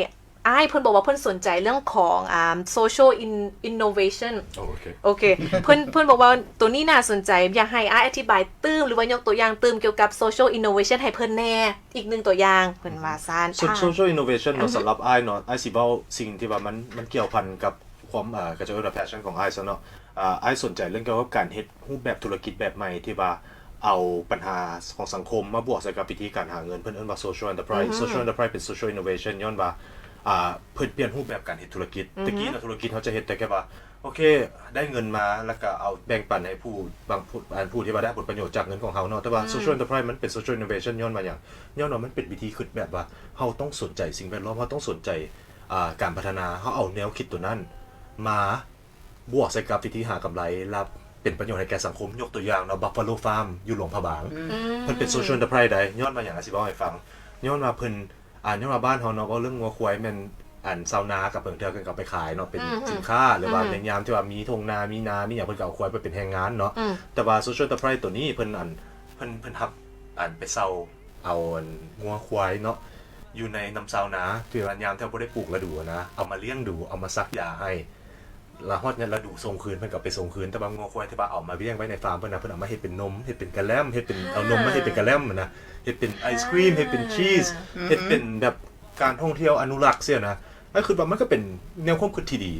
เพิ่นบอกว่าเพิ่นสนใจเรื่องของsocial innovation โอเคเพิ่นบอกว่าตัวนี้น่าสนใจอยากให้อธิบายตื้มหรือว่ายกตัวอย่างตื้มเกี่ยวกับ social innovation ให้เพิ่นแน่อีก1ตัวอย่างเพิ่นว่าซ่าน social innovation เนาะสำหรับเนาะสิเว้าสิ่งที่ว่ามันเกี่ยวพันกับความกระจาย passion ของซะเนาะสนใจเรื่องเกี่ยวกับการเฮ็ดรูปแบบธุรกิจแบบใหม่ที่ว่าเอาปัญหาของสังคมมาบวกใส่กับวิธีการหาเงินเพิ่นเอิ้นว่า social enterprise social enterprise เป็น social innovation ย้อนว่าเพิ่นเปลี่ยนรูปแบบการเฮ็ดธุรกิจตะกี้ธุรกิจเขาจะเฮ็ดแต่แค่ว่าโอเคได้เงินมาแล้วก็เอาแบ่งปันให้ผู้ที่ว่าได้ผลประโยชน์จากเงินของเฮาเนาะแต่ว่า social enterprise มันเป็น social innovation ย้อนมาอย่างย้อนว่ามันเป็นวิธีคิดแบบว่าเฮาต้องสนใจสิ่งแวดล้อมเฮาต้องสนใจการพัฒนาเฮาเอาแนวคิดตัวนั้นมาบวกใส่กับวิธีหากำไรรับเป็นประโยชน์ให้แก่สังคมยกตัวอย่างเนาะ Buffalo Farm อยู่หลวงพระบางเพิ่นเป็น social enterprise ได้ย้อนมาอย่างสิเว้าให้ฟังย้อนว่าเพิ่นย้อนมาบ้านเฮาเนาะเว้าเรื่องงัวควายแม่นซาวนากับเพิ่นเทื่อกันก็ไปขายเนาะเป็นสินค้าหรือว่าในยามที่ว่ามีทุ่งนามีนามีหยังเพิ่นก็เอาควายไปเป็นแรงงานเนาะแต่ว่า social enterprise ตัวนี้เพิ่นรับไปเซาเอางัวควายเนาะอยู่ในน้ำซาวนาที่ว่ายามที่บ่ได้ปลูกฤดูนะเอามาเลี้ยงดูเอามาซักยาให้แล้วฮอดเนี่ยฤดูส่งคืนเพิ่นก็ไปส่งคืนแต่ว่างัวควายที่ว่าเอามาเลี้ยงไว้ในฟาร์มเพิ่นเอามาเฮ็ดเป็นนมเฮ็ดเป็นกะแลมเฮ็ดเป็นเอานมมาเฮ็ดเป็นกะแลมนะเฮ็ดเป็นไอศกรีมเฮ็ดเป็นชีสเฮ็ดเป็นแบบการท่องเที่ยวอนุรักษ์เสียนะก็คือว่ามันก็เป็นแนวความคิดที่ดี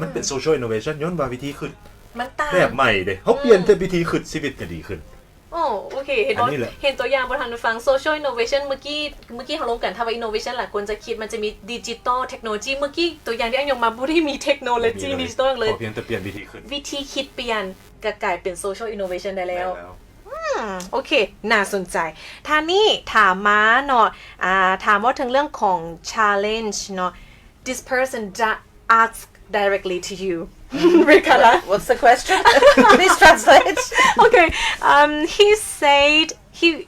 มันเป็น social innovation ย้อนว่าวิธีคิดมันต่างแบบใหม่เด้เฮาเปลี่ยนแต่วิธีคิดชีวิตก็ดีขึ้นโอเคเห็นตัวอย่างบ่ทันได้ฟัง social innovation เมื่อกี้เฮาลงกันถ้าว่า innovation หลายคนจะคิดมันจะมี digital technology เมื่อกี้ตัวอย่างที่อันยกมาบ่ได้มี technology digital เลยเพียงแต่เปลี่ยนวิธีคิดเปลี่ยนก็กลายเป็น social innovation ได้แล้วโอเคน่าสนใจท่านี้ถามมาเนาะถามว่าถึงเรื่องของ challenge เนาะ this person ask directly to you Ricardo what's the question please translate okay he said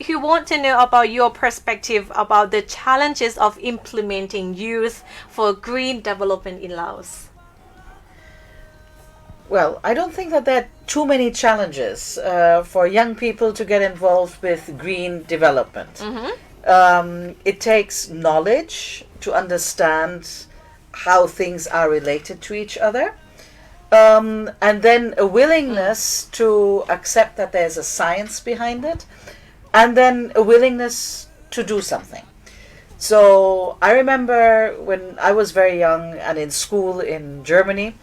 he want to know about your perspective about the challenges of implementing youth for green development in Laos Well, I don't think that there are too many challenges for young people to get involved with green development. It takes knowledge to understand how things are related to each other, and then a willingness to accept that there's a science behind it, and then a willingness to do something. So I remember when I was very young and in school in Germany,we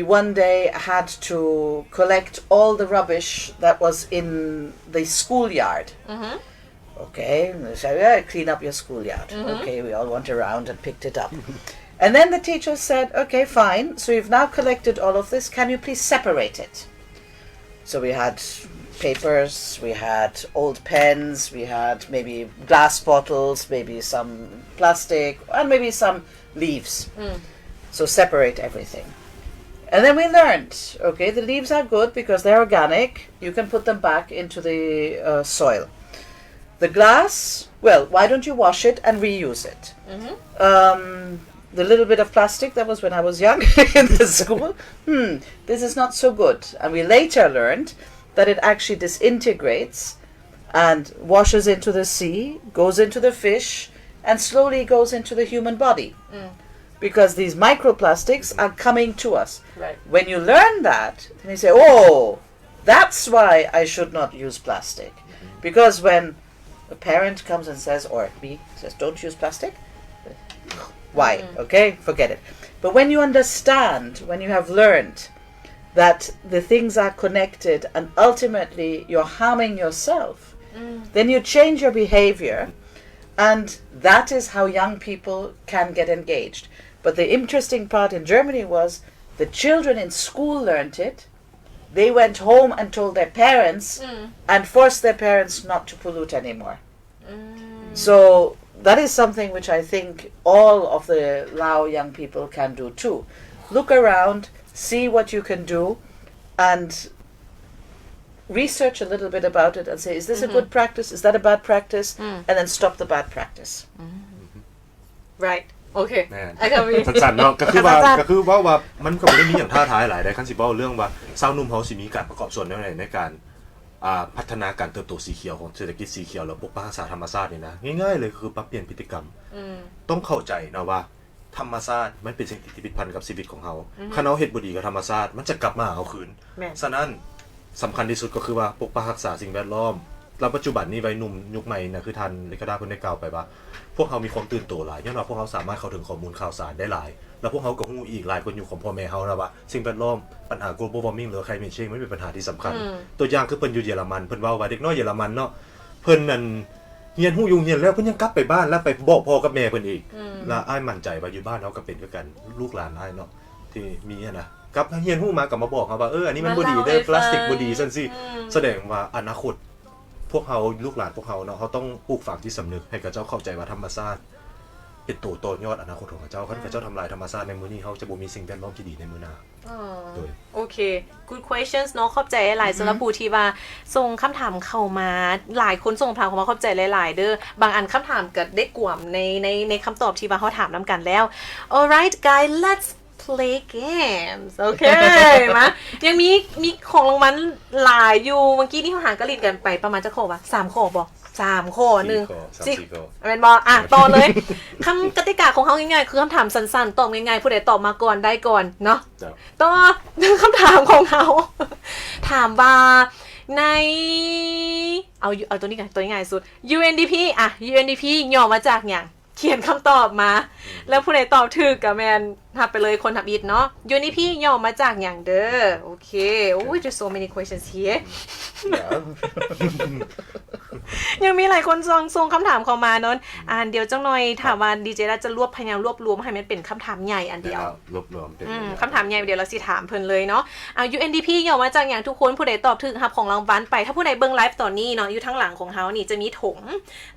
one day had to collect all the rubbish that was in the schoolyard. Okay, so clean up your schoolyard. Okay, we all went around and picked it up. And then the teacher said, okay, fine, so you've now collected all of this, can you please separate it? So we had papers, we had old pens, we had maybe glass bottles, maybe some plastic, and maybe some leaves.So separate everything. And then we learned, okay, the leaves are good because they're organic. You can put them back into the soil. The glass, well, why don't you wash it and reuse it? The little bit of plastic, that was when I was young in the school. This is not so good. And we later learned that it actually disintegrates and washes into the sea, goes into the fish, and slowly goes into the human body.Because these microplastics are coming to us. Right. When you learn that, then you say, oh, that's why I should not use plastic. Because when a parent comes and says, or me says, don't use plastic, why? Okay, forget it. But when you understand, when you have learned that the things are connected and ultimately you're harming yourself, then you change your behavior.And that is how young people can get engaged. But the interesting part in Germany was the children in school learned it. They went home and told their parents and forced their parents not to pollute anymore. So that is something which I think all of the Lao young people can do too. Look around, see what you can do, and research a little bit about it and say, is this a good practice? Is that a bad practice? And then stop the bad practice. Right. Okay. สั้นๆเนาะก็คือว่ามันก็บ่ได้มีหยังท้าทายหลายได้คันสิเว้าเรื่องว่าชาวนุ่มเฮาสิมีการประกอบส่วนในการพัฒนาการเติบโตสีเขียวของเศรษฐกิจสีเขียวและปกป้องรักษาธรรมชาตินี่นะง่ายๆเลยคือปรับเปลี่ยนพฤติกรรมต้องเข้าใจนะว่าธรรมชาติมันเป็นสิ่งที่ผิดพันกับชีวิตของเฮาคันเฮาเฮ็ดบ่ดีกับธรรมชาติมันจะกลับมาเอาคืนฉะนั้นสำคัญที่สุดก็คือว่าปกป้องรักษาสิ่งแวดล้อมแล้วปัจจุบันนี้วัยหนุ่มยุคใหม่นะคือท่านเลขาธิการเพิ่นได้กล่าวไปว่าพวกเฮามีความตื่นตัวหลายย้อนว่าพวกเฮาสามารถเข้าถึงข้อมูลข่าวสารได้หลายแล้วพวกเฮาก็ฮู้อีกหลายคนอยู่ของพ่อแม่เฮานะว่าสิ่งแวดล้อมปัญหา global warming หรือ climate change มันเป็นปัญหาที่สำคัญตัวอย่างคือเพิ่นอยู่เยอรมันเพิ่นเว้าว่าเด็กน้อยเยอรมันเนาะเพิ่นนั่นเรียนฮู้อยู่เรียนแล้วเพิ่นยังกลับไปบ้านแล้วไปบอกพ่อกับแม่เพิ่นอีกแล้วอ้ายมั่นใจว่าอยู่บ้านเฮาก็เป็นคือกันลูกหลานอ้ายเนาะที่มีอ่ะนะกลับเรียนฮู้มาก็มาบอกเฮาว่าอันนี้มันบ่ดีเด้อพลาสติกบ่ดีซั่นซี่แสดงว่าอนาคตพวกเฮาลูกหลานพวกเฮาเนาะเฮาต้องปลูกฝังที่สำนึกให้กับเจ้าเข้าใจว่าธรรมชาติเป็นตัวต้นยอดอนาคตของเจ้าคันเจ้าทำลายธรรมชาติในมื้อนี้เฮาจะบ่มีสิ่งแวดล้อมที่ดีในมื้อหน้าโอเค good questions เนาะขอบใจหลายสำหรับผู้ที่ว่าส่งคำถามเข้ามาหลายคนส่งคำถามเข้ามาขอบใจหลายๆเด้อบางอันคำถามก็ได้กวมในคำตอบที่ว่าเฮาถามนํกันแล้ว alright guys let's play games โอเคมายังมีของรางวัลหลายอยู่เมื่อกี้ที่เฮาหากะลิดกันไปประมาณจักข้อวะ3ข้อบ่3ข้อ1 4แม่นบ่ต่อเลยคำกติกาของเฮาง่ายๆคือคำถามสั้นๆตอบง่ายๆผู้ใดตอบมาก่อนได้ก่อนเนาะต่อคำถามของเฮาถามว่าในเอาตัวนี้กันตัวง่ายสุด UNDP UNDP ย่อมาจากหยัง เขียนคำตอบมา แล้วผู้ใดตอบถูกก็แม่นรับไปเลยคนทำอิฐเนาะ UNDP ย่อมาจากหยังเด้อโอเคโอ้ย there's so many questions here ยังมีหลายคนส่งคำถามเข้ามาเนาะเดี๋ยวจังหน่อยถามว่าดีเจจะพยายามรวบรวมให้มันเป็นคำถามใหญ่อันเดียวรวบรวมเป็นคำถามใหญ่เดี๋ยวเราสิถามเพิ่นเลยเนาะUNDP ย่อมาจากหยังทุกคนผู้ใดตอบถูกรับของรางวัลไปถ้าผู้ใดเบิ่งไลฟ์ตอนนี้เนาะอยู่ทางหลังของเฮานี่จะมีถุง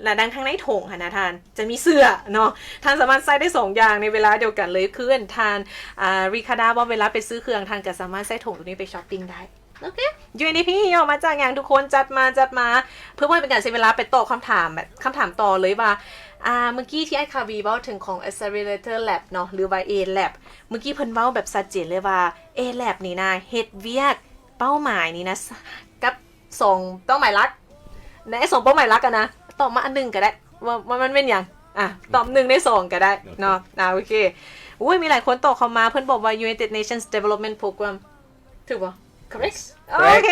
และด้านข้างในถุงค่ะนะท่านจะมีเสื้อเนาะท่านสามารถใส่ได้2อย่างในเวลาเดียวกันเลยคือท่านริคาดาว่าเวลาไปซื้อเครื่องท่านก็สามารถใส่ถุงตรงนี้ไปช้อปปิ้งได้โอเค UNDP ย่อมาจากอย่างทุกคนจัดมาเพื่อไม่เป็นการเสียเวลาไปตอบคำถามแบบคำถามต่อเลยว่าเมื่อกี้ที่ไอ้คาวีเว้าถึงของ Accelerator Lab เนาะหรือว่า A Lab เมื่อกี้เพิ่นเว้าแบบชัดเจนเลยว่า A Lab นี่นะเฮ็ดเวียกเป้าหมายนี่นะกับ2เป้าหมายหลักใน2เป้าหมายหลักกันนะตอบมาอันนึงก็ได้ว่ามันเป็นหยังตอบ1ใน2ก็ได้เนาะโอเคอุ้ยมีหลายคนตอบเข้ามาเพิ่นบอกว่า United Nations Development Program ถูกป่ะcorrect โอเค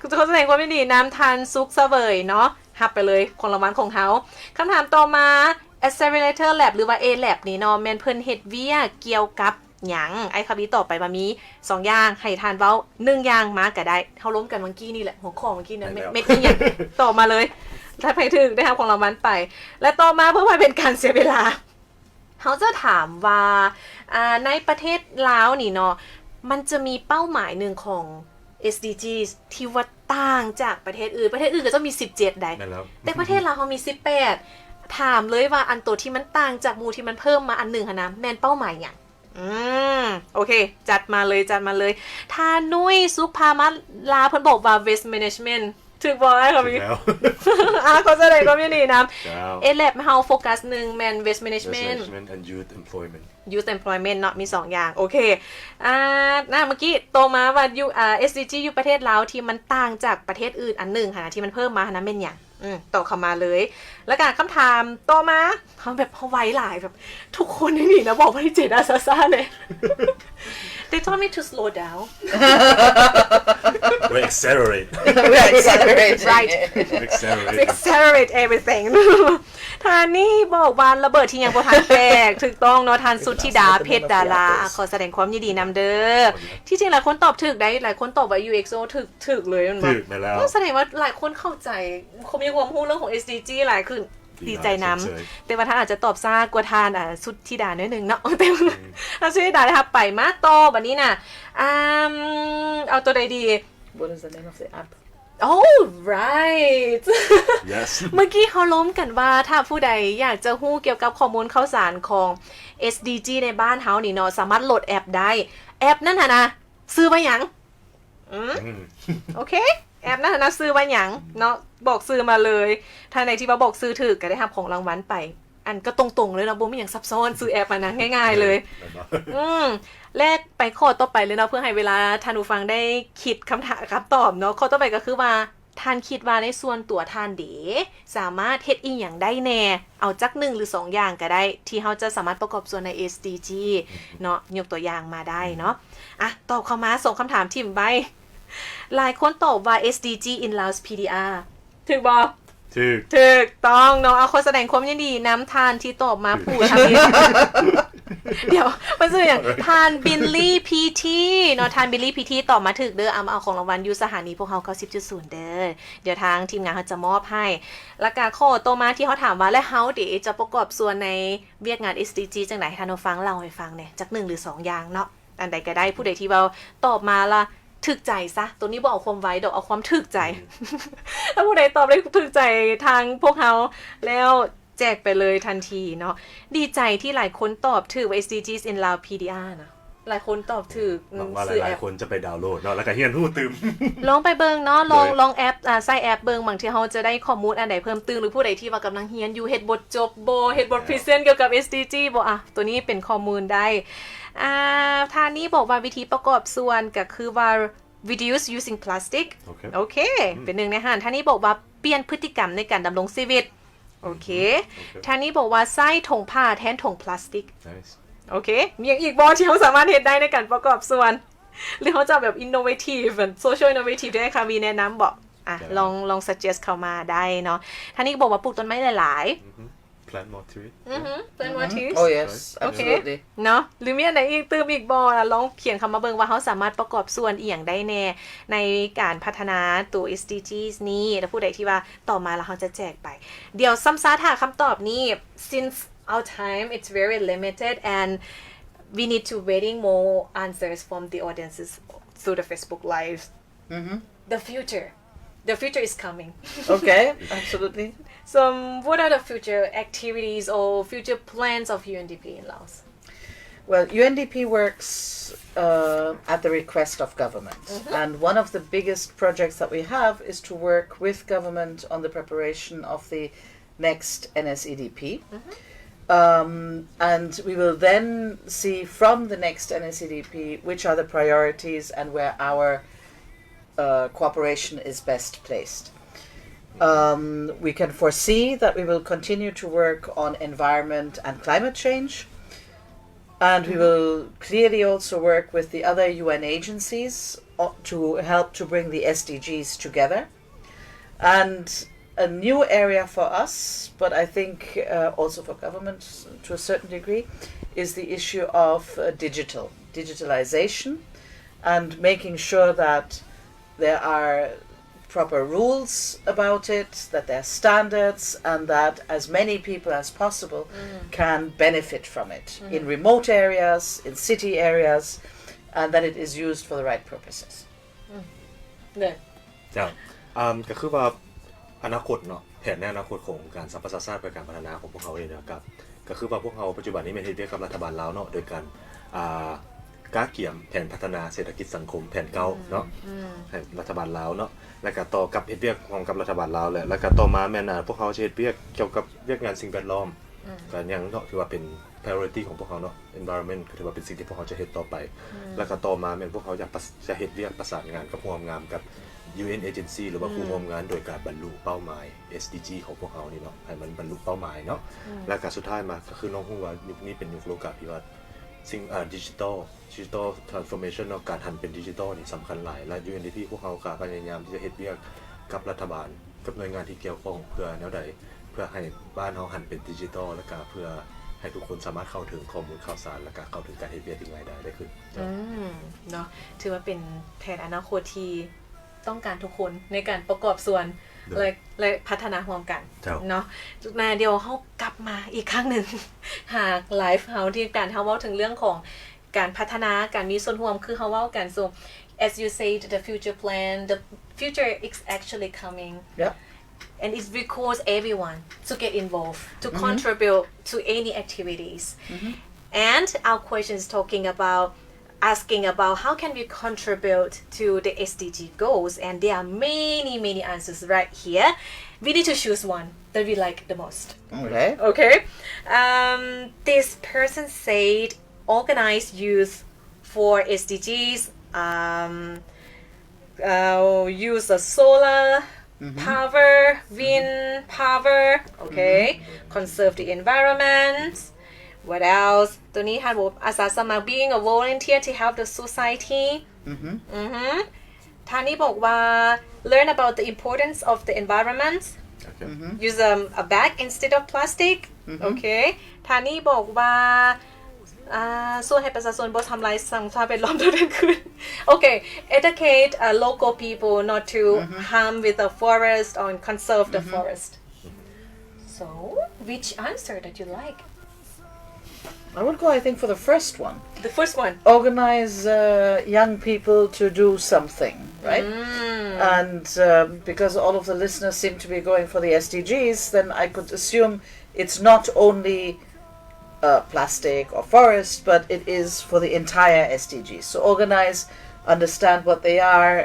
คุณจะขอแสดงความยินดีน้ำทานซุกเสวยเนาะหับไปเลยของรางวัลของเขาคำถามต่อมา Accelerator Lab หรือว่า A Lab นี่เนาะแม่นเพิ่นเฮ็ดเวียเกี่ยวกับหยังไอ้คำนี้ต่อไปมามี2อย่างให้ทานเว้า1อย่างมาก็ได้เฮาล้มกันเมื่อกี้นี่แหละหัวข้อเมื่อกี้นั้นเม็ดอีหยังต่อมาเลยถ้าไปถึงได้รับของรางวัลไปและต่อมาเพื่อไม่เป็นการเสียเวลาเฮาจะถามว่าในประเทศลาวนี่เนาะมันจะมีเป้าหมายหนึ่งของ SDGs ที่ว่าต่างจากประเทศอื่นก็จะมี17ได้แต่ประเทศเราเขามี18ถามเลยว่าอันตัวที่มันต่างจากหมู่ที่มันเพิ่มมาอันหนึ่งนะแม่นเป้าหมายหยังโอเคจัดมาเลยถ้านุ้ยสุภามาลาเพิ่นบอกว่า waste management ถูกบ่ได้ค่ะพี่เขาจะได้ก็มีนี่นะLab เฮาโฟกัส1แม่น waste management and youth employment เนาะมี2อย่างโอเคเมื่อกี้โตมาว่าSDG อยู่ประเทศลาวที่มันต่างจากประเทศอื่นอันหนึ่งค่ะที่มันเพิ่มมานะแม่นหยังต่อเข้ามาเลยแล้วก็คำถามต่อมาเขาแบบเฮาไว้หลายแบบทุกคนนี่นะบอกว่าที่เจดาซ่าเลย They told me to slow down We accelerate Right Accelerate everything ทานนี่บอกว่าระเบิดที่ยังบ่ทันแตกถูกต้องเนาะทานสุทธิดาเพชรดาราขอแสดงความยินดีนำเด้อที่จริงหลายคนตอบถูกได้หลายคนตอบว่า UXO ถูกเลยมันบ่ถูกไปแล้วแสดงว่าหลายคนเข้าใจเขามีความรู้เรื่องของ SDG หลายขึ้นดีใจนำแต่ว่าท่านอาจจะตอบซ่ากว่าทานสุทธิดาหน่อยนึงเนาะแต่ถ้าสุทธิดาได้ครับไปมาต่อบัดนี้น่ะเอาตัวใดดี What is the name of the app Oh right Yes เมื่อกี้เขาล้มกันว่าถ้าผู้ใดอยากจะฮู้เกี่ยวกับข้อมูลข่าวสารของ SDG ในบ้านเฮานี่เนาะสามารถโหลดแอปได้แอปนั่นนะซื้อไว้หยังโอเคแอปนั่นนะซื้อไว้หยังเนาะบอกซื้อมาเลยถ้าในที่ว่าบอกซื้อถูกก็ได้รับของรางวัลไปอันก็ตรงๆเลยนะบ่มีหยังซับซ้อนซื้อแอปมานะง่ายๆเลยแรกไปข้อต่อไปเลยเนาะเพื่อให้เวลาท่านผู้ฟังได้คิดคำถามครับตอบเนาะข้อต่อไปก็คือว่าท่านคิดว่าในส่วนตัวท่านเด๋สามารถเฮ็ดอีหยังได้แน่เอาจัก1หรือ2อย่างก็ได้ที่เฮาจะสามารถประกอบส่วนใน SDG เนาะยกตัวอย่างมาได้เนาะตอบเข้ามาส่งคำถามทิ่มไปหลายคนตอบว่า SDG in Laos PDR ถูกบ่ถูกต้องเนาะขอแสดงความยินดีน้ำทานที่ตอบมาผู้ทำนี้เดี๋ยวมันคืออย่างทานบิลลี่พีทีเนาะทานบิลลี่พีทีตอบมาถึกเด้อเอาของรางวัลอยู่สถานีพวกเฮา 90.0 เด้อเดี๋ยวทางทีมงานเขาจะมอบให้แล้วก็ข้อต่อมาที่เขาถามว่าแล้วเฮาเดี๋ยวจะประกอบส่วนในเวียกงาน SDG จังได๋ท่านผู้ฟังเล่าให้ฟังเนี่ยจัก1หรือ2อย่างเนาะอันใดก็ได้ผู้ใดที่เว้าตอบมาล่ะถึกใจซะตัวนี้บ่เอาความไว้ดอกเอาความถึกใจถ้าผู้ใดตอบได้ถึกใจทางพวกเฮาแล้วแจกไปเลยทันทีเนาะดีใจที่หลายคนตอบถูก SDGs in Lao PDR นะหลายคนตอบถูกซื้อหลายคนจะไปดาวน์โหลดเนาะแล้วก็เฮียนฮู้ตึมลองไปเบิ่งเนาะลองแอปใส่แอปเบิ่งบางทีเฮาจะได้ข้อมูลอันใดเพิ่มเติมหรือผู้ใดที่ว่ากำลังเรียนอยู่เฮ็ดบทจบบ่เฮ็ดบทพรีเซนต์เกี่ยวกับ SDG บ่ตัวนี้เป็นข้อมูลได้ท่านี้บอกว่าวิธีประกอบส่วนก็คือว่าreduce using plastic โอเคเป็นหนึ่งในหันท่านี้บอกว่าเปลี่ยนพฤติกรรมในการดำรงชีวิตโอเคท่านี้บอกว่าใส่ถุงผ้าแทนถุงพลาสติกโอเคมีอย่างอีกบอที่เขาสามารถเฮ็ดได้ในการประกอบส่วนหรือเขาจะแบบ innovative social innovative ที่ให้คาวีแนะนำบอกลอง suggest เข้ามาได้เนาะท่านี้บอกว่าปลูกต้นไม้หลายๆ plant more trees plant more trees Oh yes absolutely เนาะหรือมีอันไหนอีกตื้มอีกบ่ลองเขียนคำมาเบิ่งว่าเฮาสามารถประกอบส่วนอีหยังได้แน่ในการพัฒนาตัว SDGs นี้แล้วผู้ใดที่ว่าต่อมาแล้วเฮาจะแจกไปเดี๋ยวซ้ำซาถาคำตอบนี้ since our time it's very limited and we need to waiting more answers from the audiences through the Facebook live the future is coming Okay absolutely so what are the future activities or future plans of UNDP in Laos Well, UNDP works at the request of government and one of the biggest projects that we have is to work with government on the preparation of the next NSEDP and we will then see from the next NSEDP which are the priorities and where our cooperation is best placed. We can foresee that we will continue to work on environment and climate change and we will clearly also work with the other UN agencies to help to bring the SDGs together. And a new area for us, but I think also for government to a certain degree, is the issue of digitalization and making sure that there are proper rules about it, that there are standards, and that as many people as possible can benefit from it in remote areas, in city areas, and that it is used for the right purposes. เนี่ย จ้ะก็คือว่าอนาคตเนาะแผนในอนาคตของการสัมปทานชาติเพื่อการพัฒนาของพวกเขาเองนะครับก็คือว่าพวกเขาปัจจุบันนี้เป็นเฮ็ดเวียกกับรัฐบาลลาวเนาะโดยการก้าเกี่ยมแผนพัฒนาเศรษฐกิจสังคมแผนเก่าเนาะให้รัฐบาลลาวเนาะแล้วก็ต่อกับเฮ็ดเวียกของกับรัฐบาลลาวแล้วก็ต่อมาแม่นพวกเขาเฮ็ดเวียกเกี่ยวกับเวียกงานสิ่งแวดล้อมก็ยังเนาะถือว่าเป็น priority ของพวกเขาเนาะ environment ก็ถือว่าเป็นสิ่งที่พวกเขาจะเฮ็ดต่อไปแล้วก็ต่อมาแม่นพวกเขาจะเฮ็ดเวียกประสานงานกับร่วมงานกับ UN agency หรือว่าผู้ร่วมงานโดยการบรรลุเป้าหมาย SDG ของพวกเขานี่เนาะให้มันบรรลุเป้าหมายเนาะแล้วก็สุดท้ายมาก็คือน้องฮู้ว่ายุคนี้เป็นยุคโลกาภิวัตน์สิ่งdigital transformation เนาะการหันเป็นดิจิทัลนี่สำคัญหลายและ UNDP พวกเขาก็พยายามที่จะเฮ็ดเวียกกับรัฐบาลกับหน่วยงานที่เกี่ยวข้องเพื่อแนวใดเพื่อให้บ้านเฮาหันเป็นดิจิทัลและก็เพื่อให้ทุกคนสามารถเข้าถึงข้อมูลข่าวสารและก็เข้าถึงการเฮ็ดเวียกที่ง่ายได้ขึ้นเนาะถือว่าเป็นแผนอนาคตที่ต้องการทุกคนในการประกอบส่วนและพัฒนาร่วมกันเนาะมาเดี๋ยวเฮากลับมาอีกครั้งหนึ่งหากไลฟ์เฮาที่การเฮาเว้าถึงเรื่องของการพัฒนาการมีส่วนร่วมคือเฮาเว้ากัน so as you said the future plan the future is actually coming and it requires everyone to get involved to contribute to any activities and our question is asking about how can we contribute to the SDG goals and there are many answers right here we need to choose one that we like the most okay this person said organize youth for SDGs use the solar power wind power okay conserve the environment What else? ตัวนี้ค่ะอาสาสมัคร being a volunteer to help the society. ท่านนี้บอกว่า learn about the importance of the environment. Use a bag instead of plastic. Okay. ท่านนี้บอกว่าส่วนให้ประชาชนบ่ทำลายสิ่งแวดล้อมด้วยขึ้น Okay. Educate local people not to harm with the forest or conserve the forest. So, which answer that you like?I would go, I think, for the first one. The first one. Organize young people to do something, right? And because all of the listeners seem to be going for the SDGs, then I could assume it's not only plastic or forest, but it is for the entire SDGs. So organize, understand what they are,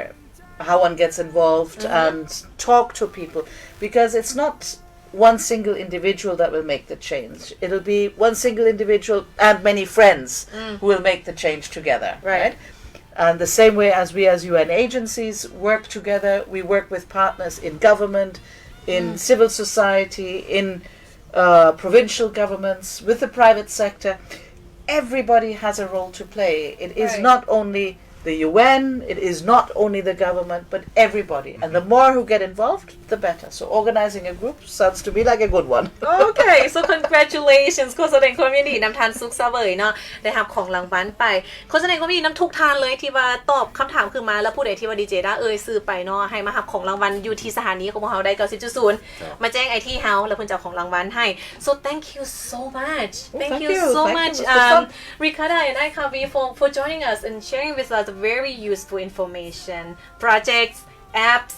how one gets involved, and talk to people. Because it's not...one single individual that will make the change. It'll be one single individual and many friends who will make the change together, right? And the same way as we as UN agencies work together, we work with partners in government, in civil society, in provincial governments, with the private sector. Everybody has a role to play. It is not only the UN, it is not only the government but everybody, and the more who get involved the better. So organizing a group sounds to me like a good one. Okay, so congratulations ขอแสดงความยินดีนำทานสุขเสวยเนาะได้รับของรางวัลไปขอแสดงความยินดีนำทุกทานเลยที่ว่าตอบคำถามขึ้นมาแล้วผู้ใดที่ว่าดีเจได้ซื้อไปเนาะให้มารับของรางวัลอยู่ที่สถานีของพวกเราได้ 90.0 มาแจ้งไอที่เฮาแล้วเพิ่นจะเอาของรางวัลให้ so thank you so much thank you so much Ricarda and Ikavi for joining us and sharing with us very useful information projects apps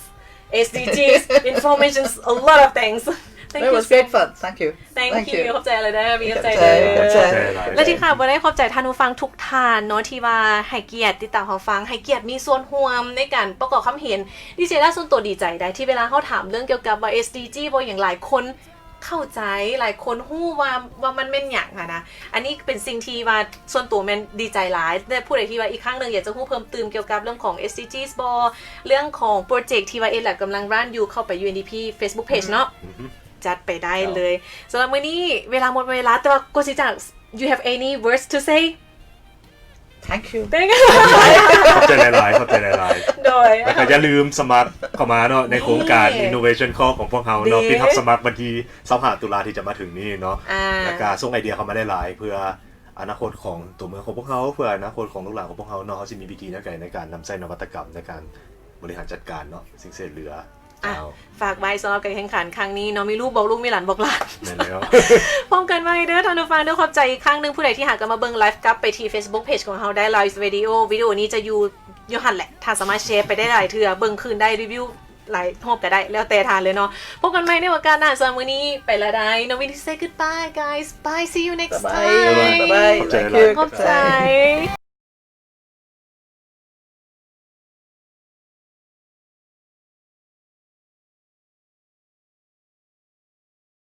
SDGs information a lot of things Thank It you was so great fun. Thank you. Thank you ขอบใจเลยเด้อมีขอบใจ ขอบใจ เด้ ขอบใจ อและที่ค่ะบ่ได้ขอบใจท่านผู้ฟังทุกท่านเนาะที่ว่าให้เกียรติติดตามเฮาฟังให้เกียรติมีส่วนร่วมในการประกอบคำเห็นดิเจล่าส่วนตัวดีใจได้ที่เวลาเฮาถามเรื่องเกี่ยวกับว่า SDG บ่อย่างหลายคนเข้าใจหลายคนฮู้ว่ามันแม่นหยังอะนะอันนี้เป็นสิ่งที่ว่าส่วนตัวแม่นดีใจหลายแต่ผู้ใดที่ว่าอีกครั้งนึงอยากจะฮู้เพิ่มเติมเกี่ยวกับเรื่องของ SDGs บ่เรื่องของโปรเจกต์ที่ว่าแหละกำลังรันอยู่เข้าไป UNDP Facebook page เนาะจัดไปได้เลยสำหรับมื้อนี้เวลาหมดเวลาแต่ว่าก็สิจัง you have any words to say Thank you ได้ไง ขอบใจหลายๆขอบใจหลายๆ โดยแล้วก็อย่าลืมสมัครเข้ามาเนาะในโครงการ Innovation Call ของพวกเราเนาะปิดรับสมัครวันที่25ตุลาที่จะมาถึงนี้เนาะแล้วก็ส่งไอเดียเข้ามาได้หลายเพื่ออนาคตของตัวเมืองของพวกเราเพื่ออนาคตของลูกหลานของพวกเราเนาะเขาสิมีวิธีในการนำใช้นวัตกรรมในการบริหารจัดการเนาะสิ่งเสียเหลือฝากไว้สำหรับการแข่งขันครั้งนี้เนาะมีลูกบอกลูกมีหลานบอกหลาน นั่นแล้ว พร้อมกันไว้เด้อท่านผู้ฟังด้วยขอบใจอีกครั้งนึงผู้ใดที่หากกันมาเบิ่งไลฟ์กลับไปที่ Facebook Page ของเราได้ Laoyouthวิดีโอนี้จะอยู่หั่นแหละถ้าสามารถแชร์ไปได้หลายเทื่อเบิ่งคืนได้รีวิวหลายรอบก็ได้แล้วแต่ทานเลยเนาะพบกันใหม่ในโอกาสหน้าสำหรับมื้อนี้ไปละได้ No we say goodbye guys bye see you next time Bye bye. Thank you. ขอบใจ